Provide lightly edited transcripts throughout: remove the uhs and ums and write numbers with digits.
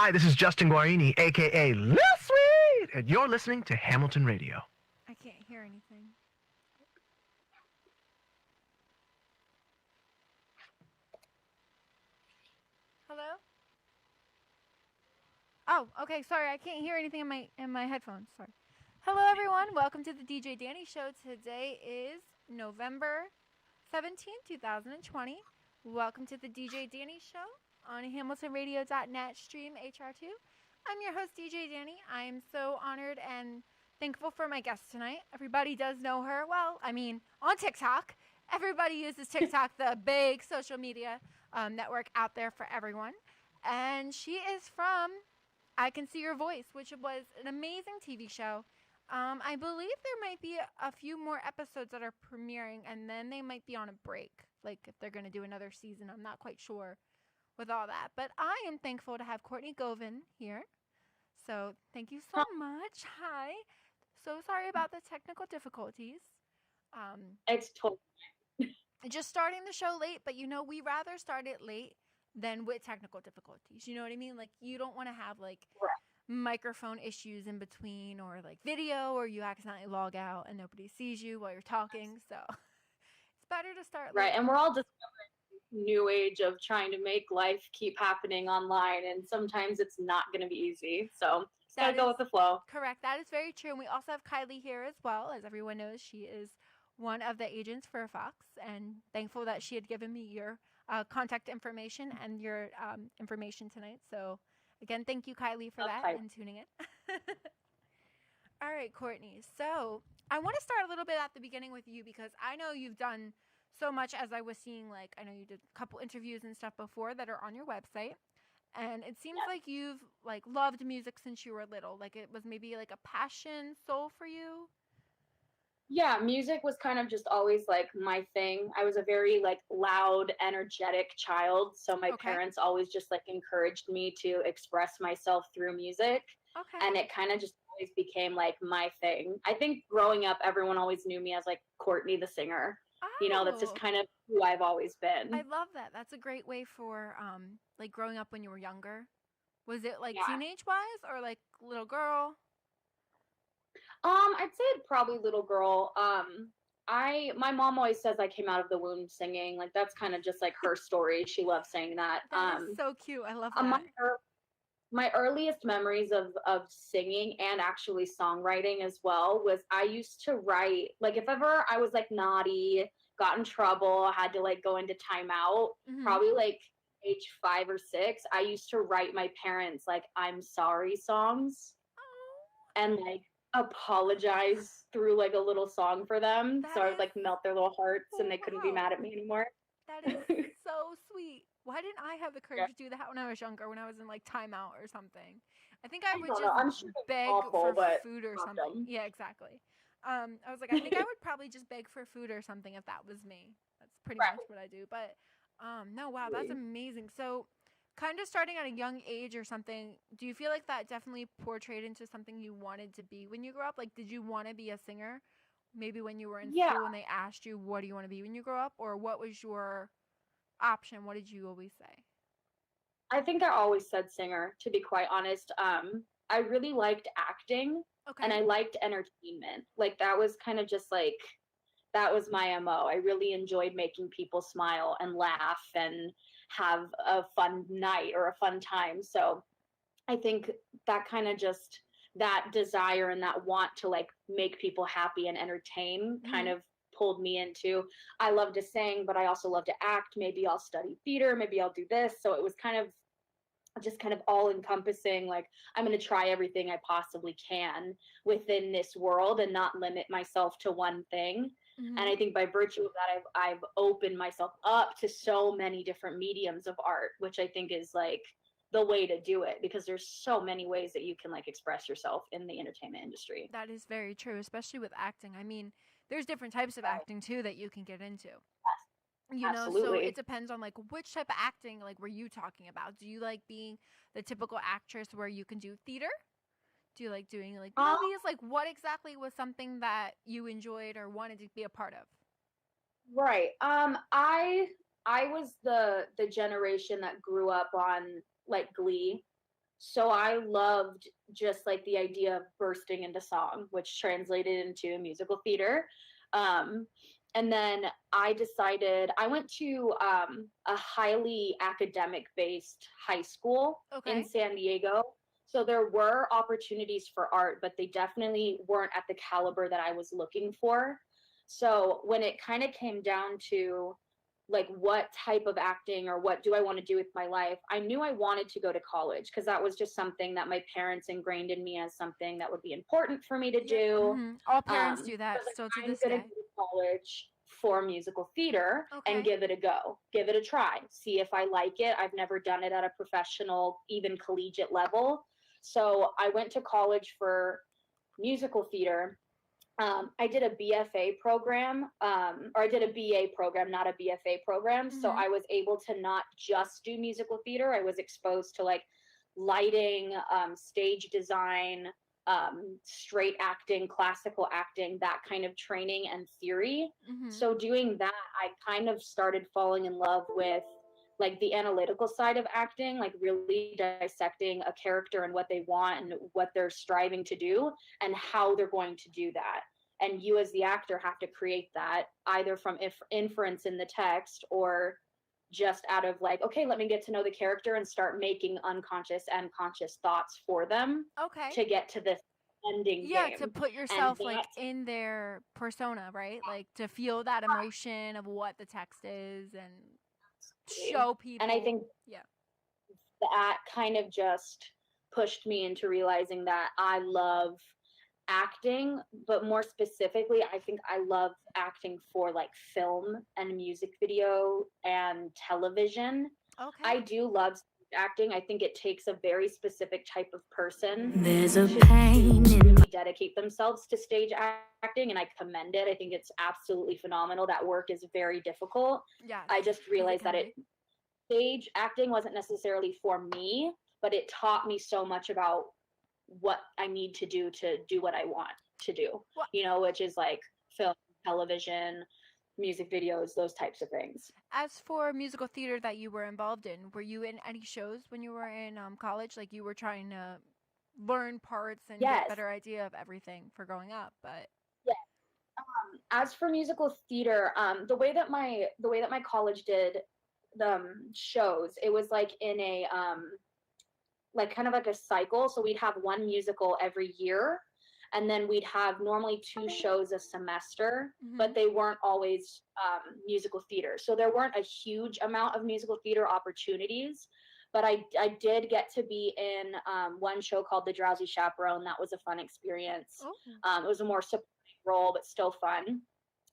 Hi, this is Justin Guarini, aka Lil Sweet, and you're listening to Hamilton Radio. I can't hear anything. Hello? Oh, okay. Sorry, I can't hear anything in my headphones. Sorry. Hello, everyone. Welcome to the DJ Danny Show. Today is November 17th, 2020. Welcome to the DJ Danny Show on HamiltonRadio.net stream HR2. I'm your host, DJ Danny. I am so honored and thankful for my guest tonight. Everybody does know her. Well, I mean, on TikTok. Everybody uses TikTok, the big social media network out there for everyone. And she is from I Can See Your Voice, which was an amazing TV show. I believe there might be a few more episodes that are premiering, and then they might be on a break. Like, if they're going to do another season, I'm not quite sure with all that. But I am thankful to have Courtney Govan here. So, thank you so much. Hi. So sorry about the technical difficulties. It's totally just starting the show late, but we rather start it late than with technical difficulties. You know what I mean? Like, you don't want to have like microphone issues in between, or like video, or you accidentally log out and nobody sees you while you're talking. So it's better to start late. Right, and we're all discovering this new age of trying to make life keep happening online, and sometimes it's not going to be easy. So just gotta go with the flow. Correct. That is very true. And we also have Kylie here as well. As everyone knows, she is one of the agents for Fox, and thankful that she had given me your contact information and your information tonight. So again, thank you, Kylie, for that and tuning in. All right, Courtney. So I want to start a little bit at the beginning with you, because I know you've done so much, as I was seeing. Like, I know you did a couple interviews and stuff before that are on your website. And it seems like you've like loved music since you were little. Like, it was maybe like a passion, soul for you. Yeah, music was kind of just always like my thing. I was a very like loud, energetic child, so my parents always just like encouraged me to express myself through music. And it kind of just always became like my thing. I think growing up, everyone always knew me as like Courtney the singer. That's just kind of who I've always been. I love that. That's a great way for like growing up when you were younger. Was it like teenage wise, or like little girl? I'd say probably little girl. My mom always says I came out of the womb singing. Like, that's kind of just like her story. She loves saying that. That is so cute. I love that. My earliest memories of singing and actually songwriting as well was I used to write, like, if ever I was like naughty, got in trouble, had to like go into timeout, probably like age 5 or 6, I used to write my parents like I'm sorry songs and like apologize through like a little song for them. So I would like melt their little hearts and they couldn't be mad at me anymore. That is so sweet. Why didn't I have the courage to do that when I was younger, when I was in like timeout or something? I think I would just beg for food or something. Yeah, exactly. I was like, I think I would probably just beg for food or something if that was me. That's pretty much what I do. But no, wow, that's amazing. So kind of starting at a young age or something, do you feel like that definitely portrayed into something you wanted to be when you grew up? Like, did you want to be a singer? Maybe when you were in school and they asked you, what do you want to be when you grow up? Or what was your option? What did you always say? I think I always said singer, to be quite honest. I really liked acting and I liked entertainment. Like, that was kind of just like, that was my MO. I really enjoyed making people smile and laugh and have a fun night or a fun time. So I think that kind of just, that desire and that want to like make people happy and entertain kind of pulled me into, I love to sing, but I also love to act. Maybe I'll study theater, maybe I'll do this. So it was kind of just kind of all encompassing, like, I'm going to try everything I possibly can within this world and not limit myself to one thing. And I think by virtue of that, I've opened myself up to so many different mediums of art, which I think is like the way to do it, because there's so many ways that you can like express yourself in the entertainment industry. That is very true, especially with acting. I mean, there's different types of acting too that you can get into. So it depends on like which type of acting like were you talking about? Do you like being the typical actress where you can do theater? Do you like doing like movies? Like, what exactly was something that you enjoyed or wanted to be a part of? Right. I was the generation that grew up on like Glee. So I loved just like the idea of bursting into song, which translated into musical theater. Um, and then I decided I went to a highly academic based high school in San Diego. So there were opportunities for art, but they definitely weren't at the caliber that I was looking for. So when it kind of came down to like what type of acting or what do I want to do with my life, I knew I wanted to go to college because that was just something that my parents ingrained in me as something that would be important for me to do. Mm-hmm. All parents do that still to this day. I'm going to go to college for musical theater and give it a go, give it a try, see if I like it. I've never done it at a professional, even collegiate level. So I went to college for musical theater. I did a BFA program, or I did a BA program, not a BFA program. So I was able to not just do musical theater. I was exposed to like lighting, stage design, straight acting, classical acting, that kind of training and theory. So doing that, I kind of started falling in love with like the analytical side of acting, like really dissecting a character and what they want and what they're striving to do and how they're going to do that. And you as the actor have to create that either from inference in the text or just out of like, okay, let me get to know the character and start making unconscious and conscious thoughts for them to get to this ending game. To put yourself like in their persona, right? Like to feel that emotion of what the text is and show people. And I think that kind of just pushed me into realizing that I love acting, but more specifically, I think I love acting for like film and music video and television. I do love acting. I think it takes a very specific type of person. There's a pain to really dedicate themselves to stage acting, and I commend it. I think it's absolutely phenomenal. That work is very difficult. I just realized that stage acting wasn't necessarily for me, but it taught me so much about what I need to do what I want to do, which is like film, television, music videos, those types of things. As for musical theater that you were involved in, were you in any shows when you were in college? Like you were trying to learn parts and get a better idea of everything for growing up, but as for musical theater, the way that my college did the shows, it was like in a like kind of like a cycle. So we'd have one musical every year, and then we'd have normally 2 shows a semester, but they weren't always musical theater. So there weren't a huge amount of musical theater opportunities, but I did get to be in one show called The Drowsy Chaperone. That was a fun experience. It was a more supporting role, but still fun.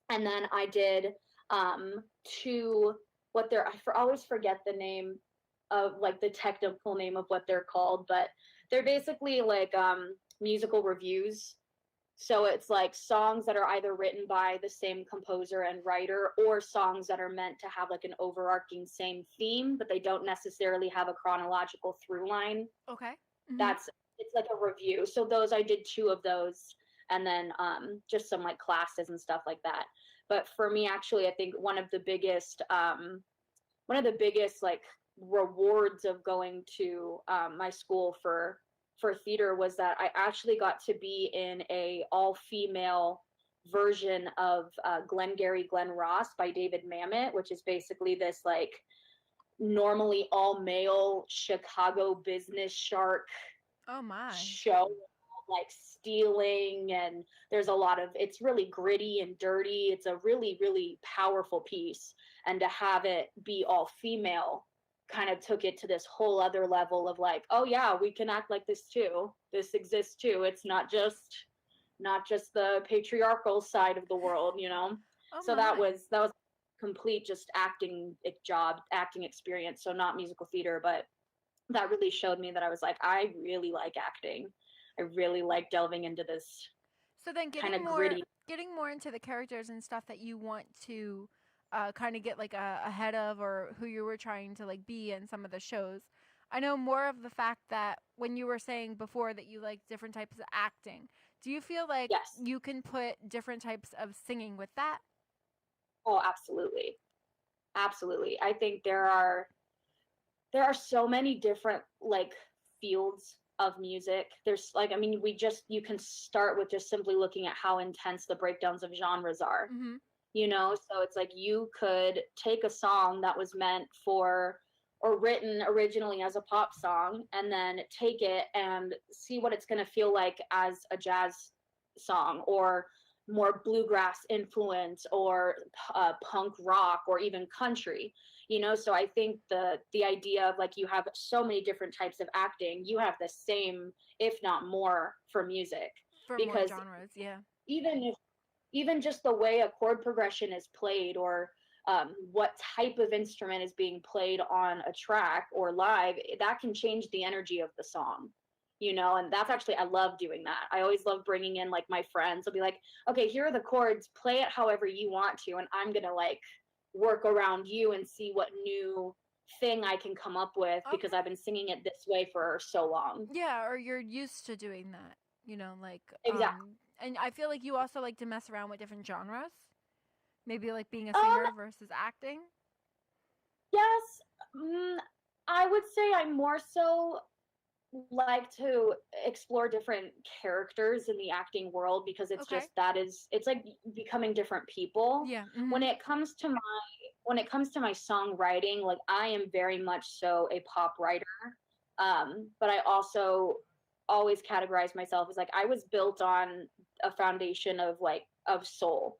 And then I did 2, I always forget the name of like the technical name of what they're called, but they're basically like musical reviews. So it's like songs that are either written by the same composer and writer, or songs that are meant to have like an overarching same theme, but they don't necessarily have a chronological through line. It's like a review. So those, I did 2 of those, and then just some like classes and stuff like that. But for me, actually, I think one of the biggest like rewards of going to my school for theater was that I actually got to be in a all-female version of Glengarry Glen Ross by David Mamet, which is basically this like normally all-male Chicago business shark show, like stealing, and there's a lot of, it's really gritty and dirty. It's a really, really powerful piece, and to have it be all female kind of took it to this whole other level of like, oh yeah, we can act like this too. This exists too. It's not just the patriarchal side of the world, So that was complete just acting experience. So not musical theater, but that really showed me that I was like, I really like acting. I really like delving into this. So then getting more into the characters and stuff that you want to kind of get like ahead of, or who you were trying to like be in some of the shows. I know more of the fact that when you were saying before that you like different types of acting, do you feel like you can put different types of singing with that? Oh, absolutely. Absolutely. I think there are so many different like fields of music. There's like, I mean, you can start with just simply looking at how intense the breakdowns of genres are. Mm-hmm. You know, so it's like you could take a song that was meant for or written originally as a pop song and then take it and see what it's going to feel like as a jazz song or more bluegrass influence or punk rock or even country, you know. So I think the idea of like you have so many different types of acting, you have the same if not more for music, For more because genres, yeah. Even just the way a chord progression is played or what type of instrument is being played on a track or live, that can change the energy of the song, you know. And that's actually, I love doing that. I always love bringing in like my friends. I'll be like, okay, here are the chords, play it however you want to, and I'm gonna like work around you and see what new thing I can come up with because I've been singing it this way for so long. Yeah, or you're used to doing that, you know, like Exactly. and I feel like you also like to mess around with different genres. Maybe like being a um singer versus acting. yes. I would say I more so like to explore different characters in the acting world because it's Okay. just it's like becoming different people. Yeah. When Mm-hmm. it comes to my songwriting, like I am very much so a pop writer. But I also always categorize myself as like I was built on a foundation of soul,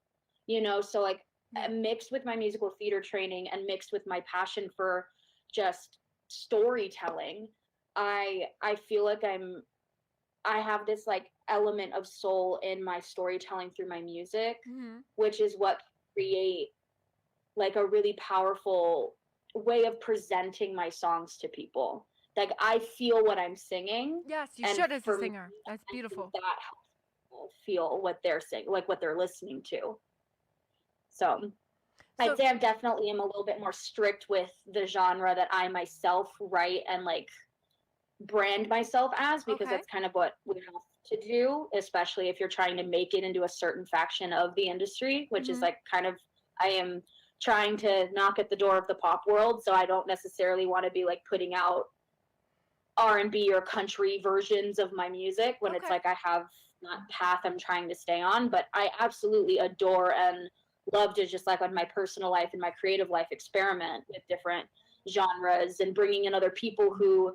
you know. So like Yeah. mixed with my musical theater training and mixed with my passion for just storytelling, I feel like I have this like element of soul in my storytelling through my music, Mm-hmm. which is what create like a really powerful way of presenting my songs to people. Like I feel what I'm singing, Yes, you and should as a for me, singer. That's I think beautiful. that helps people feel what they're saying, like what they're listening to. So I'd So, say I definitely am a little bit more strict with the genre that I myself write and like brand myself as, because okay. that's kind of what we have to do, especially if you're trying to make it into a certain faction of the industry, which is Mm-hmm. like kind of, I am trying to knock at the door of the pop world, so I don't necessarily want to be like putting out R&B or country versions of my music when it's Okay. like I have that path I'm trying to stay on. But I absolutely adore and love to just like on my personal life and my creative life experiment with different genres and bringing in other people who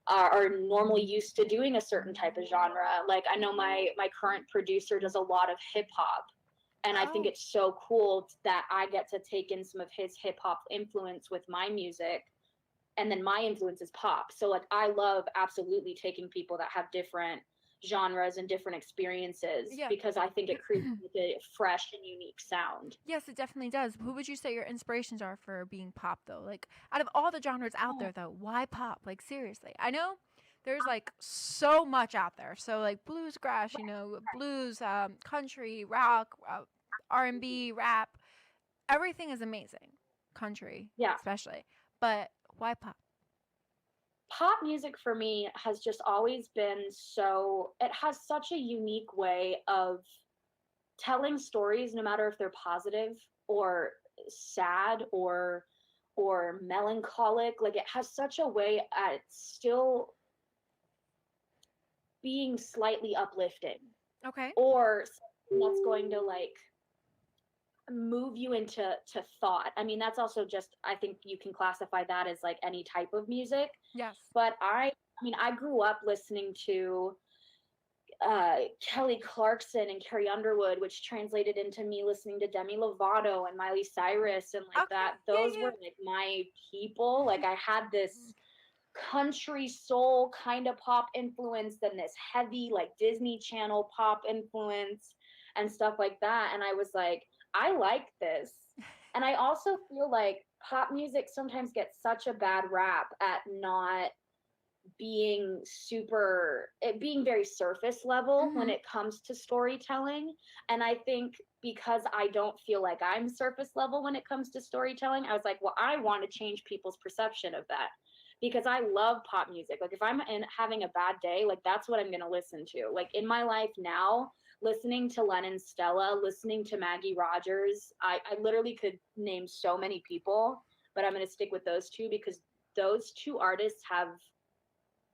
are normally used to doing a certain type of genre. Like I know my current producer does a lot of hip hop, and I think Oh. it's so cool that I get to take in some of his hip hop influence with my music, and then my influence is pop. So like I love absolutely taking people that have different genres and different experiences Yeah. because I think it creates a fresh and unique sound. Yes, it definitely does. Who would you say your inspirations are for being pop though? Like out of all the genres out there though, why pop? Like seriously. I know there's like so much out there. So like bluesgrass, you know, blues, country, rock, R&B, rap, everything is amazing. Country, Yeah. especially. But why pop? Pop music for me has just always been so, it has such a unique way of telling stories, no matter if they're positive or sad or melancholic. Like it has such a way at still being slightly uplifting, Okay. or something that's going to like move you into thought. I mean, that's also just, I think you can classify that as like any type of music. Yes. But I mean, I grew up listening to Kelly Clarkson and Carrie Underwood, which translated into me listening to Demi Lovato and Miley Cyrus and like Okay. that. Those Yeah, were like my people. Like I had this country soul kind of pop influence, then this heavy like Disney Channel pop influence and stuff like that. And I was like, I like this. And I also feel like pop music sometimes gets such a bad rap at not being it being very surface level when Mhm. it comes to storytelling. And I think because I don't feel like I'm surface level when it comes to storytelling, I was like, well, I want to change people's perception of that, because I love pop music. Like if I'm having a bad day, like that's what I'm going to listen to. Like in my life now, listening to Lennon Stella, listening to Maggie Rogers, I literally could name so many people, but I'm going to stick with those two because those two artists have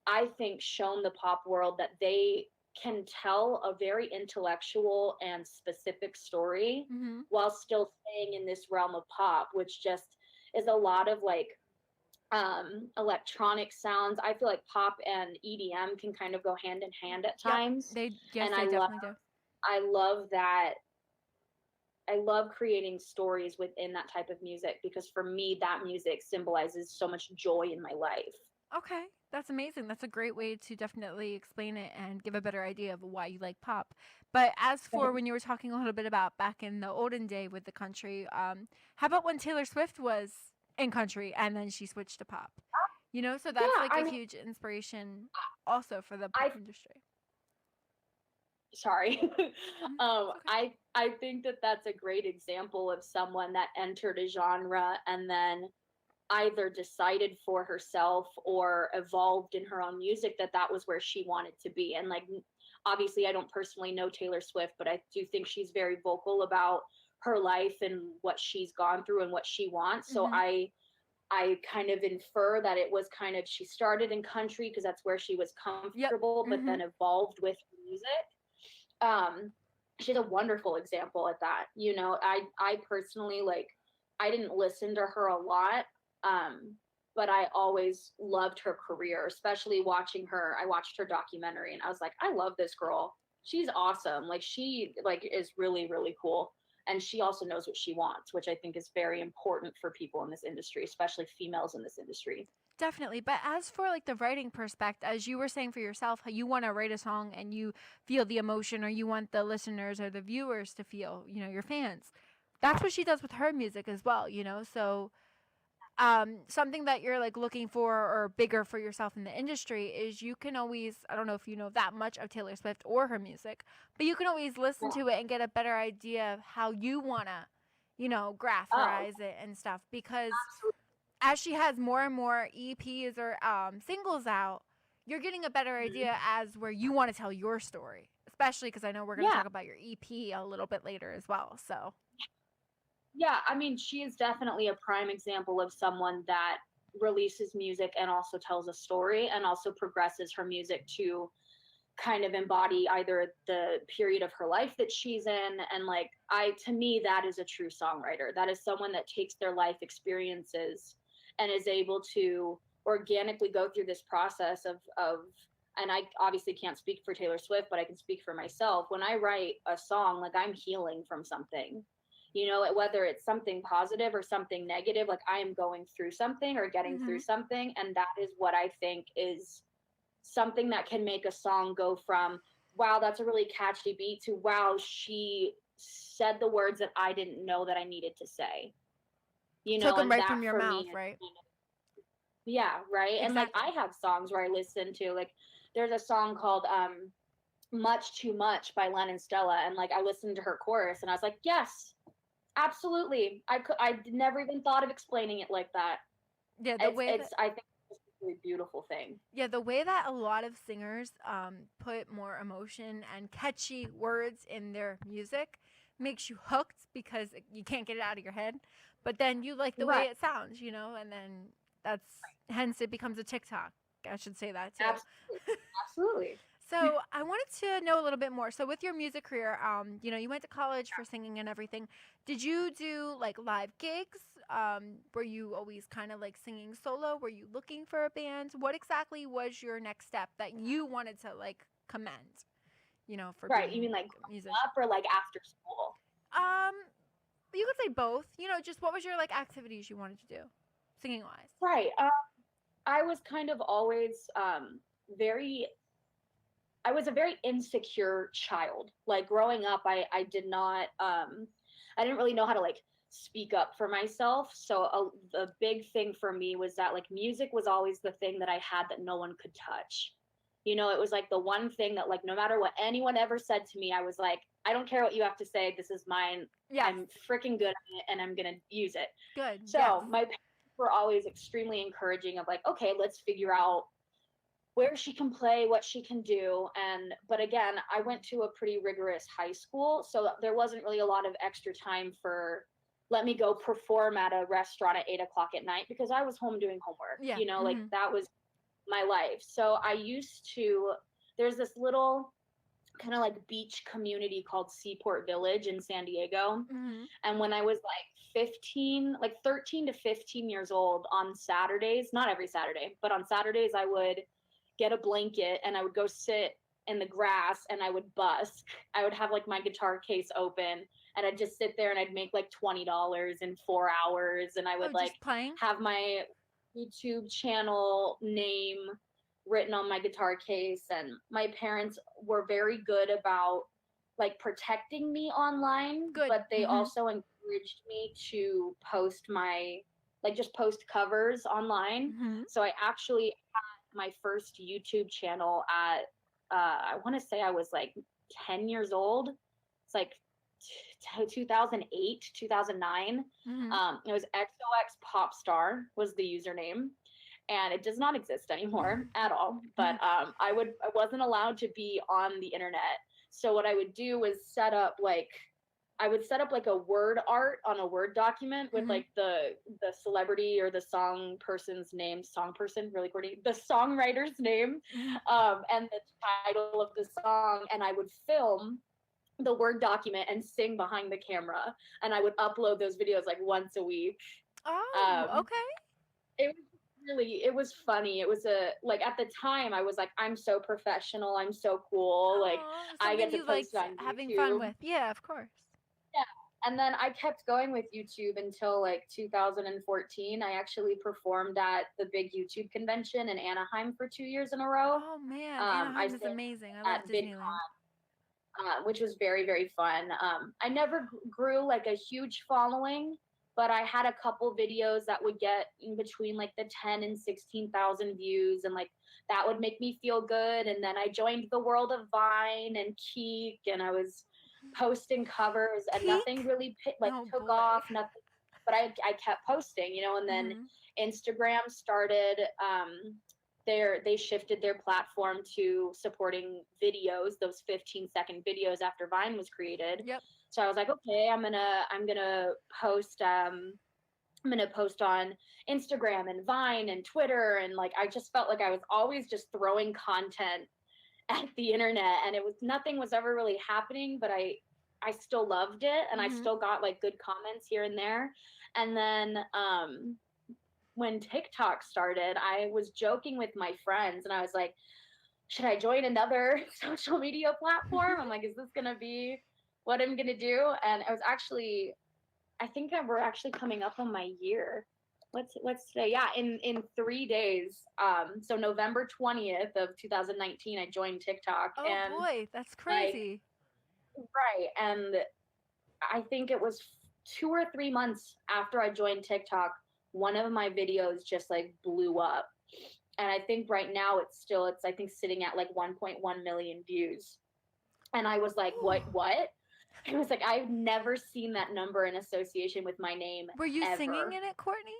I think, shown the pop world that they can tell a very intellectual and specific story while still staying in this realm of pop, which just is a lot of like electronic sounds. I feel like pop and EDM can kind of go hand in hand at times. Yes, and they definitely do. I love that. I love creating stories within that type of music because for me, that music symbolizes so much joy in my life. Okay, that's amazing. That's a great way to definitely explain it and give a better idea of why you like pop. But as for when you were talking a little bit about back in the olden day with the country, how about when Taylor Swift was in country and then she switched to pop? You know, so that's like a huge inspiration also for the pop industry. Sorry. Okay. I think that that's a great example of someone that entered a genre and then either decided for herself or evolved in her own music that was where she wanted to be. And like, obviously I don't personally know Taylor Swift, but I do think she's very vocal about her life and what she's gone through and what she wants. So I kind of infer that it was kind of, she started in country because that's where she was comfortable, but then evolved with music. She's a wonderful example at that. You know, I personally, like, I didn't listen to her a lot, but I always loved her career, especially watching her. I watched her documentary and I was like, I love this girl. She's awesome. Like, she like is really, really cool. And she also knows what she wants, which I think is very important for people in this industry, especially females in this industry. Definitely. But as for like the writing perspective, as you were saying for yourself, how you want to write a song and you feel the emotion or you want the listeners or the viewers to feel, you know, your fans. That's what she does with her music as well, you know? So something that you're like looking for or bigger for yourself in the industry is you can always, I don't know if you know that much of Taylor Swift or her music, but you can always listen to it and get a better idea of how you want to, you know, graphize it and stuff. Because as she has more and more EPs or singles out, you're getting a better idea as where you want to tell your story, especially because I know we're going to talk about your EP a little bit later as well. So yeah, I mean, she is definitely a prime example of someone that releases music and also tells a story and also progresses her music to kind of embody either the period of her life that she's in. And like, to me, that is a true songwriter. That is someone that takes their life experiences and is able to organically go through this process of and I obviously can't speak for Taylor Swift, but I can speak for myself. When I write a song, like, I'm healing from something. You know, whether it's something positive or something negative, like I am going through something or getting through something. And that is what I think is something that can make a song go from, wow, that's a really catchy beat, to, wow, she said the words that I didn't know that I needed to say. You know, took them and right that from your for mouth, me, right? Yeah, right. Exactly. And like, I have songs where I listen to, like, there's a song called Much Too Much by Len and Stella. And like, I listened to her chorus and I was like, yes, absolutely. I never even thought of explaining it like that. Yeah, I think it's a really beautiful thing. Yeah, the way that a lot of singers put more emotion and catchy words in their music makes you hooked because you can't get it out of your head. But then you like the way it sounds, you know, and then hence it becomes a TikTok. I should say that too. Absolutely. So I wanted to know a little bit more. So with your music career, you know, you went to college for singing and everything. Did you do like live gigs? Were you always kind of like singing solo? Were you looking for a band? What exactly was your next step that you wanted to like commend? You know, for right. being You mean like music up or like after school? You could say both. You know, just what was your like activities you wanted to do, singing wise? Right. I was kind of always I was a very insecure child. Like, growing up, I did not, I didn't really know how to like speak up for myself. So the big thing for me was that like music was always the thing that I had that no one could touch. You know, it was like the one thing that like, no matter what anyone ever said to me, I was like, I don't care what you have to say. This is mine. Yes. I'm freaking good at it and I'm going to use it. Good. So my parents were always extremely encouraging of like, okay, let's figure out where she can play, what she can do. But again, I went to a pretty rigorous high school, so there wasn't really a lot of extra time for, let me go perform at a restaurant at 8 o'clock at night, because I was home doing homework. You know, like, that was my life. So there's this little kind of like beach community called Seaport Village in San Diego. Mm-hmm. And when I was like 13 to 15 years old, on Saturdays, not every Saturday, but on Saturdays, I would get a blanket and I would go sit in the grass and I would busk. I would have like my guitar case open and I'd just sit there and I'd make like $20 in 4 hours. And I would like have my YouTube channel name written on my guitar case. And my parents were very good about like protecting me online, but they also encouraged me to post just post covers online. So I actually had my first YouTube channel at I want to say I was like 10 years old. It's like 2008, 2009. It was XOX Popstar was the username, and it does not exist anymore at all. But I wasn't allowed to be on the internet. So what I would do was set up like a word art on a Word document with like the celebrity or the song person's name, really Courtney, the songwriter's name, and the title of the song, and I would film the Word document and sing behind the camera, and I would upload those videos like once a week. Oh, okay. It was funny. It was at the time I was like, I'm so professional, I'm so cool. Like I get to post on YouTube. Having fun with. Yeah, of course. Yeah. And then I kept going with YouTube until like 2014. I actually performed at the big YouTube convention in Anaheim for 2 years in a row. Oh man, Anaheim is amazing. I love Disneyland. Which was very, very fun. I never grew like a huge following, but I had a couple videos that would get in between like the 10 and 16,000 views, and like that would make me feel good. And then I joined the world of Vine and Keek, and I was posting covers, and nothing really took off, nothing. But I kept posting, and then Instagram started. They shifted their platform to supporting videos, those 15-second videos after Vine was created. Yep. So I was like, okay, I'm gonna post. I'm gonna post on Instagram and Vine and Twitter, and like I just felt like I was always just throwing content at the internet, and nothing was ever really happening, but I still loved it, and I still got like good comments here and there. And then when TikTok started, I was joking with my friends, and I was like, should I join another social media platform? I'm like, is this gonna be what I'm gonna do? And it was actually, I think that we're actually coming up on my year. What's today? Yeah, in 3 days. So November 20th of 2019, I joined TikTok. Oh boy, that's crazy. Right, and I think it was 2 or 3 months after I joined TikTok, one of my videos just like blew up. And I think right now it's I think sitting at like 1.1 million views. And I was like, what? It was like, I've never seen that number in association with my name. Were you singing in it, Courtney?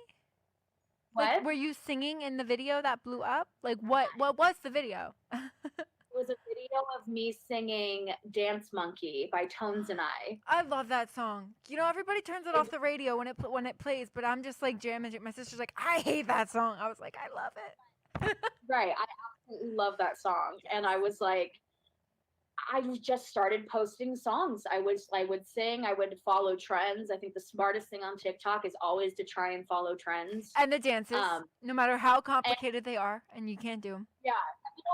What? Like, were you singing in the video that blew up? Like, what was the video? It was a video of me singing Dance Monkey by Tones and I. I love that song. Everybody turns it off the radio when it plays, but I'm just like jamming it. My sister's like, I hate that song. I was like, I love it. Right. I absolutely love that song. And I was like, I just started posting songs. I would sing, I would follow trends. I think the smartest thing on TikTok is always to try and follow trends. And the dances, no matter how complicated they are, and you can't do them. Yeah.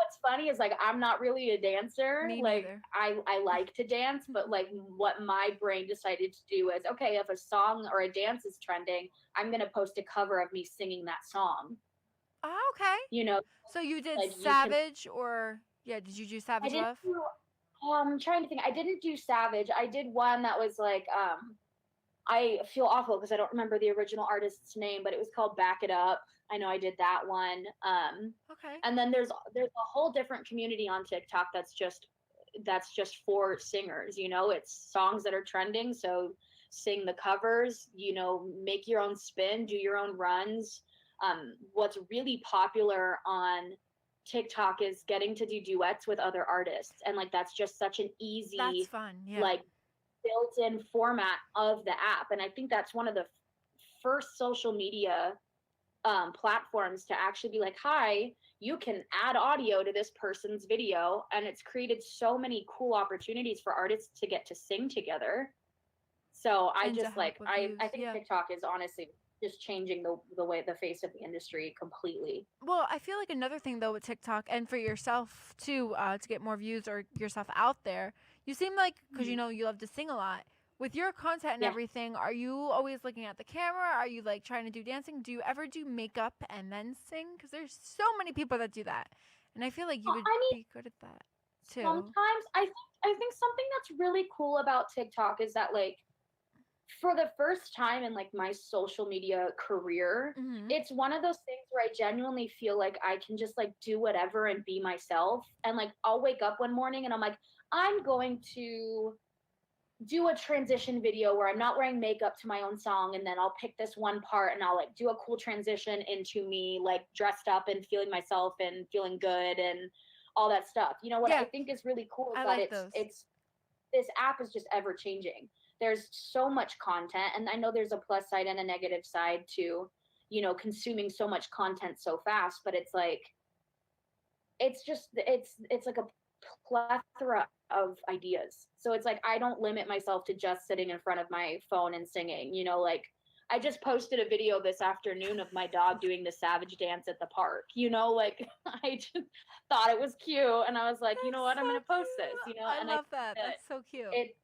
What's funny is like I'm not really a dancer. Me like neither. I like to dance, but like what my brain decided to do is, okay, if a song or a dance is trending, I'm gonna post a cover of me singing that song. Oh, okay. So you did like, Savage did you do Savage Love? I'm trying to think. I didn't do Savage. I did one that was like I feel awful because I don't remember the original artist's name, but it was called Back It Up. I know I did that one. Okay. And then there's a whole different community on TikTok that's just for singers. It's songs that are trending, so sing the covers. Make your own spin, do your own runs. What's really popular on TikTok is getting to do duets with other artists, and like that's just such an easy, that's fun, yeah. Like built-in format of the app. And I think that's one of the first social media platforms to actually be like, hi, you can add audio to this person's video, and it's created so many cool opportunities for artists to get to sing together. So I And to just help like with I views, I think yeah. TikTok is honestly just changing the way, the face of the industry completely. Well, I feel like another thing though with TikTok and for yourself too, to get more views or yourself out there, you seem like, because you Mhm. know you love to sing a lot. With your content and Yeah. everything, are you always looking at the camera? Are you like trying to do dancing? Do you ever do makeup and then sing? Because there's so many people that do that, and I feel like you would I mean, be good at that too. sometimes I think something that's really cool about TikTok is that, like, for the first time in like my social media career, Mhm. it's one of those things where I genuinely feel like I can just like do whatever and be myself. And like I'll wake up one morning and I'm like, I'm going to do a transition video where I'm not wearing makeup to my own song, and then I'll pick this one part and I'll like do a cool transition into me like dressed up and feeling myself and feeling good and all that stuff. You know what I Yeah, think is really cool is I that like those. it's this app is just ever changing. There's so much content, and I know there's a plus side and a negative side to, consuming so much content so fast, but it's like it's like a plethora of ideas. So it's like I don't limit myself to just sitting in front of my phone and singing, like I just posted a video this afternoon of my dog doing the savage dance at the park, like I just thought it was cute, and I was like, you know That's what, I'm so going to post this, cute. I and I love think that. that That's so cute. it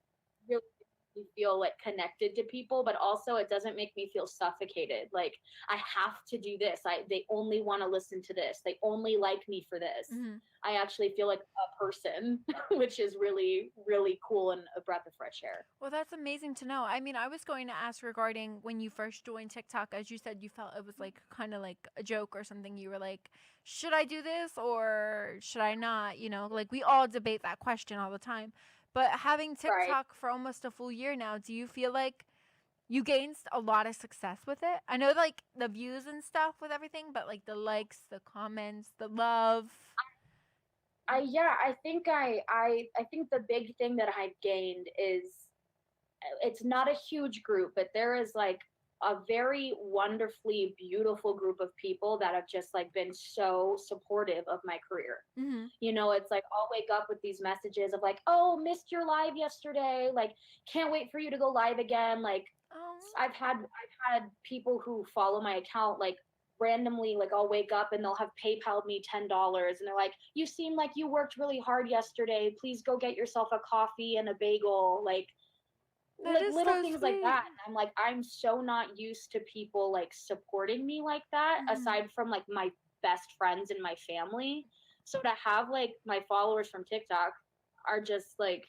really makes me feel like connected to people, but also it doesn't make me feel suffocated. Like I have to do this. They only want to listen to this. They only like me for this. Mhm. I actually feel like a person, which is really, really cool and a breath of fresh air. Well, that's amazing to know. I mean, I was going to ask regarding when you first joined TikTok, as you said, you felt it was like kind of like a joke or something. You were like, should I do this or should I not? Like we all debate that question all the time. But having Right. TikTok for almost a full year now, do you feel like you gained a lot of success with it? I know like the views and stuff with everything, but like the likes, the comments, the love. Yeah, I think the big thing that I've gained is it's not a huge group, but there is like a very wonderfully beautiful group of people that have just like been so supportive of my career. Mm-hmm. It's like I'll wake up with these messages of like, oh, missed your live yesterday, like can't wait for you to go live again. Like Oh. I've had people who follow my account like randomly, like I'll wake up and they'll have PayPal'd me $10 and they're like, you seem like you worked really hard yesterday, please go get yourself a coffee and a bagel. That Like is little so things like sweet. that. And I'm like, I'm so not used to people like supporting me like that, Mm-hmm. aside from like my best friends and my family. So to have like my followers from TikTok are just like,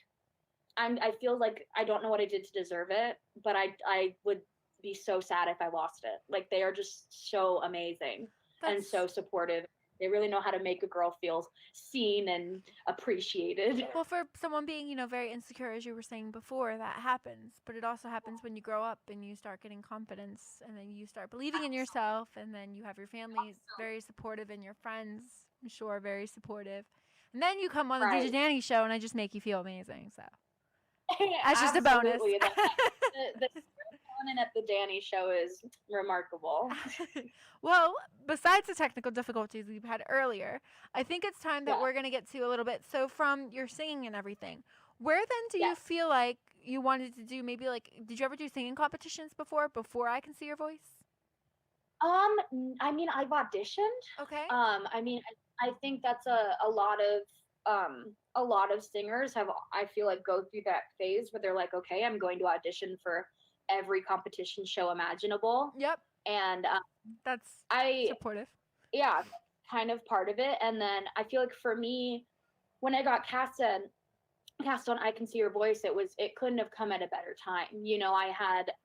I feel like I don't know what I did to deserve it, but I would be so sad if I lost it. Like they are just so amazing and That's so supportive. They really know how to make a girl feel seen and appreciated. Well, for someone being, very insecure, as you were saying before, that happens. But it also happens when you grow up and you start getting confidence and then you start believing in yourself and then you have your family very supportive and your friends, I'm sure, very supportive. And then you come on the DJ Right. Danny show and I just make you feel amazing. So that's just a bonus. Absolutely. The serotonin at the Danny show is remarkable. Well, besides the technical difficulties we've had earlier, I think it's time that Yeah. we're going to get to a little bit. So, from your singing and everything, where then do you Yes. feel like you wanted to do maybe like, did you ever do singing competitions before I Can See Your Voice? I mean, I've auditioned. Okay. I mean, I think that's a lot of singers have, I feel like, go through that phase where they're like, okay, I'm going to audition for every competition show imaginable. Yep. And That's I supportive. yeah, kind of part of it. And then I feel like for me, when I got cast on I Can See Your Voice, it couldn't have come at a better time.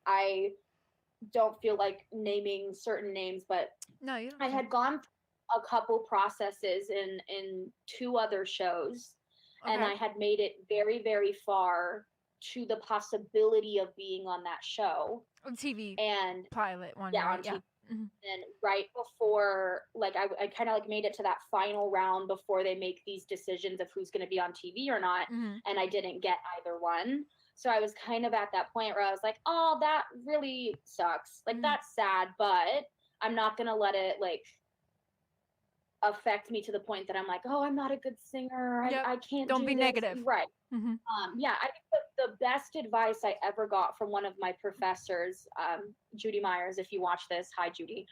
I don't feel like naming certain names, but No, you don't. I had gone through a couple processes in two other shows, and Okay. I had made it very, very far to the possibility of being on that show. On TV And pilot one, yeah, right? on Yeah. TV. And right before, like, I kind of like made it to that final round before they make these decisions of who's going to be on TV or not. Mm-hmm. And I didn't get either one. So I was kind of at that point where I was like, oh, that really sucks. Like, Mhm. that's sad, but I'm not going to let it like affect me to the point that I'm like, oh, I'm not a good singer. I can't Don't do be this. negative. Right. Mm-hmm. Yeah, I think the best advice I ever got from one of my professors, Judy Myers, if you watch this, hi, Judy.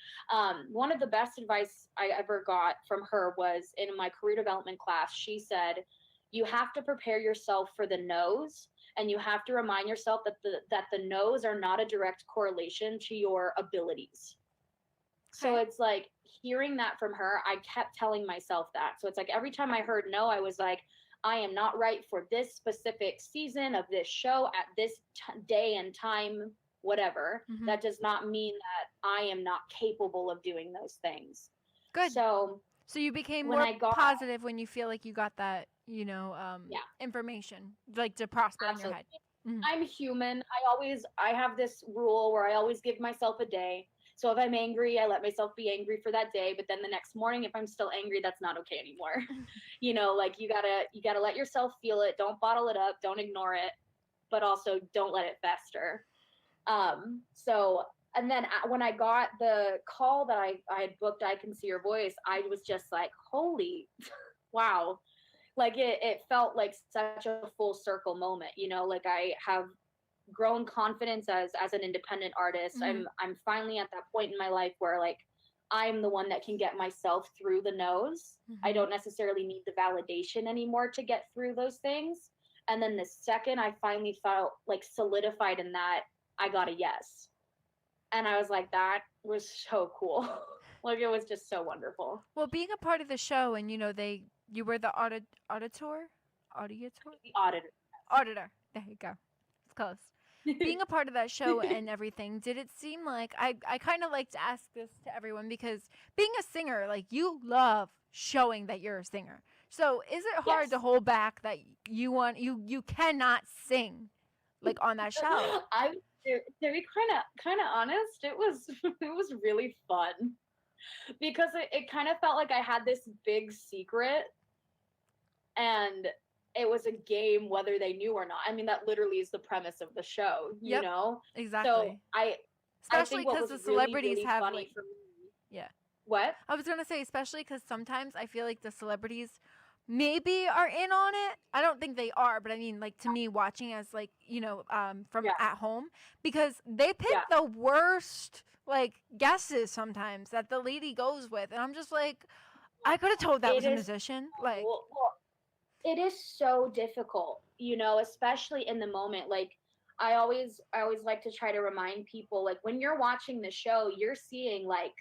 One of the best advice I ever got from her was in my career development class. She said, you have to prepare yourself for the no's, and you have to remind yourself that the no's are not a direct correlation to your abilities. So it's like hearing that from her, I kept telling myself that. So it's like every time I heard no, I was like, I am not right for this specific season of this show at this day and time, whatever. Mm-hmm. That does not mean that I am not capable of doing those things. Good. So you became more positive when you feel like you got that, information, like to prosper in your head. Mm-hmm. I'm human. I have this rule where I always give myself a day. So if I'm angry, I let myself be angry for that day. But then the next morning, if I'm still angry, that's not okay anymore. Like you gotta let yourself feel it. Don't bottle it up. Don't ignore it. But also don't let it fester. And then when I got the call that I had booked I Can See Your Voice, I was just like, holy, wow. Like it felt like such a full circle moment, like I have grown confidence as an independent artist. Mm-hmm. I'm finally at that point in my life where like I'm the one that can get myself through the no's. Mm-hmm. I don't necessarily need the validation anymore to get through those things. And then the second I finally felt like solidified in that, I got a yes. And I was like, that was so cool. Like it was just so wonderful. Well, being a part of the show, and you were the auditor. The auditor. There you go. It's close. Being a part of that show and everything, did it seem like I kind of like to ask this to everyone, because being a singer, like you love showing that you're a singer. So is it hard to hold back that you cannot sing like on that show? To be kind of honest, it was really fun because it kind of felt like I had this big secret, and it was a game whether they knew or not. I mean, that literally is the premise of the show, you know? Exactly. So especially because the celebrities really have funny for me. Yeah. What? I was gonna say, especially because sometimes I feel like the celebrities maybe are in on it. I don't think they are, but I mean, like, to me, watching as like from at home, because they pick the worst like guesses sometimes that the lady goes with, and I'm just like, I could have told that was a musician. Like, well, it is so difficult, especially in the moment. Like I always like to try to remind people, like when you're watching the show, you're seeing like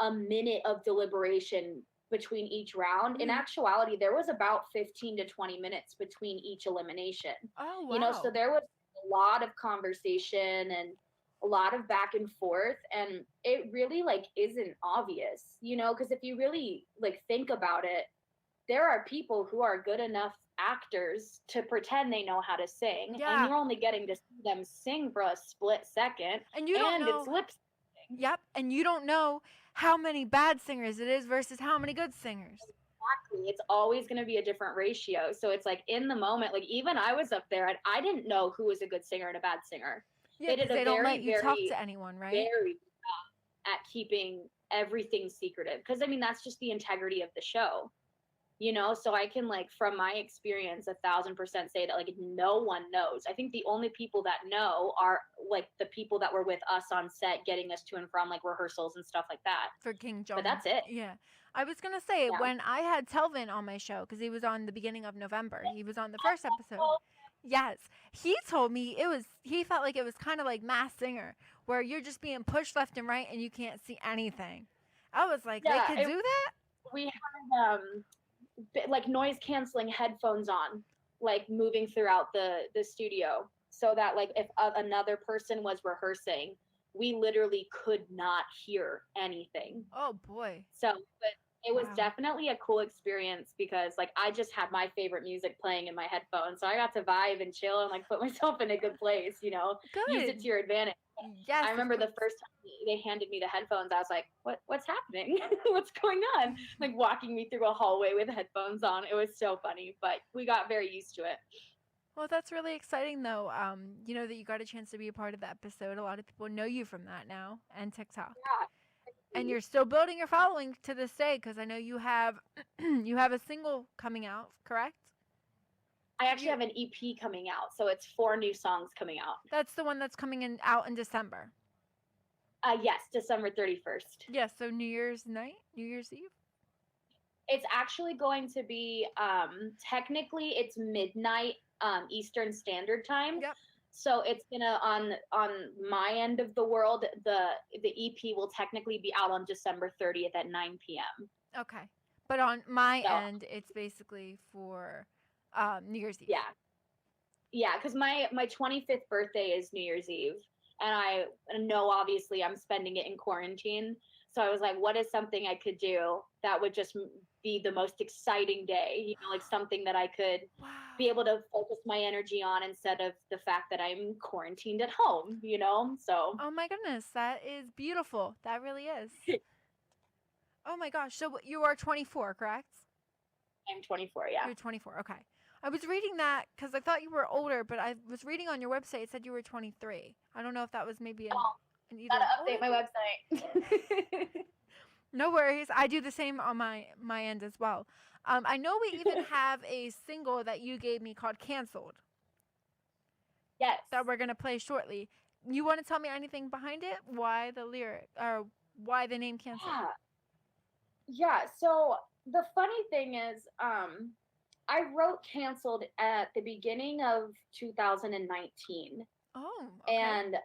a minute of deliberation between each round. In actuality, there was about 15 to 20 minutes between each elimination. Oh, wow. So there was a lot of conversation and a lot of back and forth, and it really like isn't obvious, because if you really like think about it, there are people who are good enough actors to pretend they know how to sing, and you're only getting to see them sing for a split second, and you don't know. It's lip syncing. Yep, and you don't know how many bad singers it is versus how many good singers. Exactly. It's always going to be a different ratio. So it's like in the moment, like even I was up there and I didn't know who was a good singer and a bad singer. Yeah, they don't let you talk to anyone, right? Very at keeping everything secretive. Because I mean, that's just the integrity of the show. So I can like, from my experience, 1,000% say that like no one knows. I think the only people that know are like the people that were with us on set, getting us to and from like rehearsals and stuff like that. For King Jones. But that's it. Yeah. I was going to say, when I had Telvin on my show, because he was on the beginning of November, he was on the first episode. Yes. He told me he felt like it was kind of like Masked Singer, where you're just being pushed left and right and you can't see anything. I was like, they could do that? We had like noise canceling headphones on, like moving throughout the studio, so that like if another person was rehearsing, we literally could not hear anything. Oh boy. So, but it was definitely a cool experience, because like I just had my favorite music playing in my headphones, so I got to vibe and chill and like put myself in a good place, Good. Use it to your advantage. Yes. I remember the first time they handed me the headphones, I was like, what's happening? What's going on? Like walking me through a hallway with headphones on. It was so funny, but we got very used to it. Well, that's really exciting, though. That you got a chance to be a part of the episode. A lot of people know you from that now, and TikTok. And you're still building your following to this day, because I know you have you have a single coming out, correct? I actually have an EP coming out, so it's 4 new songs coming out. That's the one that's coming out in December. Yes, December 31st. Yes, so New Year's night, New Year's Eve. It's actually going to be technically it's midnight Eastern Standard Time. Yep. So it's gonna on my end of the world, the EP will technically be out on December 30th at 9 p.m. Okay, but on my end, it's basically for New Year's Eve. Yeah, because my 25th birthday is New Year's Eve, and I know obviously I'm spending it in quarantine. So I was like, what is something I could do that would just be the most exciting day? You know, like something that I could be able to focus my energy on instead of the fact that I'm quarantined at home, you know? So. Oh my goodness, that is beautiful. That really is. Oh my gosh. So you are 24, correct? I'm 24, yeah. You're 24, okay. I was reading that because I thought you were older, but I was reading on your website, it said you were 23. I don't know if that was maybe an either. Gotta update my website. No worries. I do the same on my end as well. I know we even have a single that you gave me called Canceled. Yes. That we're going to play shortly. You want to tell me anything behind it? Why the lyric, or why the name Canceled? Yeah, so the funny thing is, I wrote Canceled at the beginning of 2019. Oh, okay. And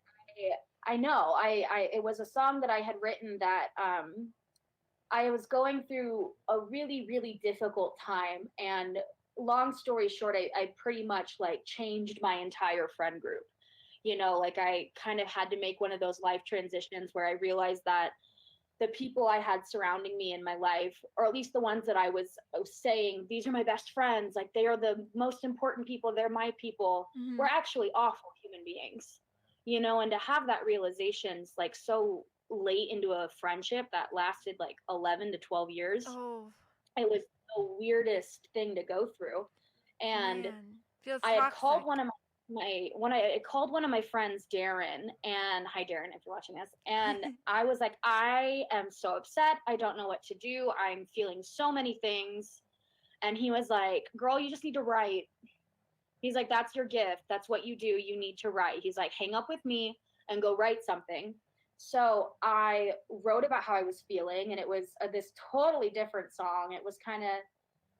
I know, it was a song that I had written that I was going through a really, really difficult time. And long story short, I pretty much like changed my entire friend group. You know, like I kind of had to make one of those life transitions where I realized that the people I had surrounding me in my life, or at least the ones that I was saying, these are my best friends, like they are the most important people, they're my people, were actually awful human beings. You know, and to have that realizations like so late into a friendship that lasted like 11 to 12 years, it was the weirdest thing to go through. And I had called one of my friends, Darren, and hi Darren if you're watching this, and I was like, I am so upset, I don't know what to do, I'm feeling so many things. And he was like, girl, you just need to write. He's like, that's your gift. That's what you do. You need to write. He's like, hang up with me and go write something. So I wrote about how I was feeling, and it was this totally different song. It was kind of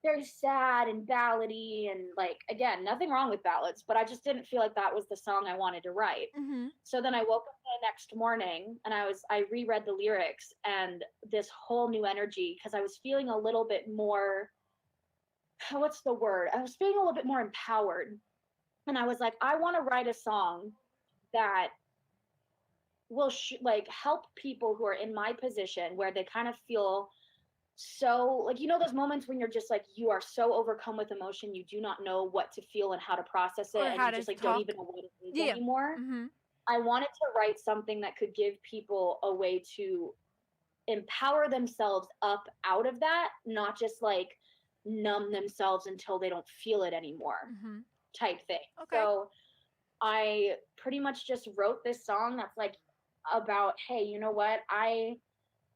very sad and ballady, and like, again, nothing wrong with ballads, but I just didn't feel like that was the song I wanted to write. So then I woke up the next morning and I reread the lyrics, and this whole new energy, because I was feeling a little bit more, what's the word? I was feeling a little bit more empowered. And I was like, I want to write a song that will like help people who are in my position where they kind of feel so like, you know, those moments when you're just like, you are so overcome with emotion, you do not know what to feel and how to process it, and you just like don't even know what it is anymore. I wanted to write something that could give people a way to empower themselves up out of that, not just like numb themselves until they don't feel it anymore type thing. So I pretty much just wrote this song that's like about, hey, you know what, I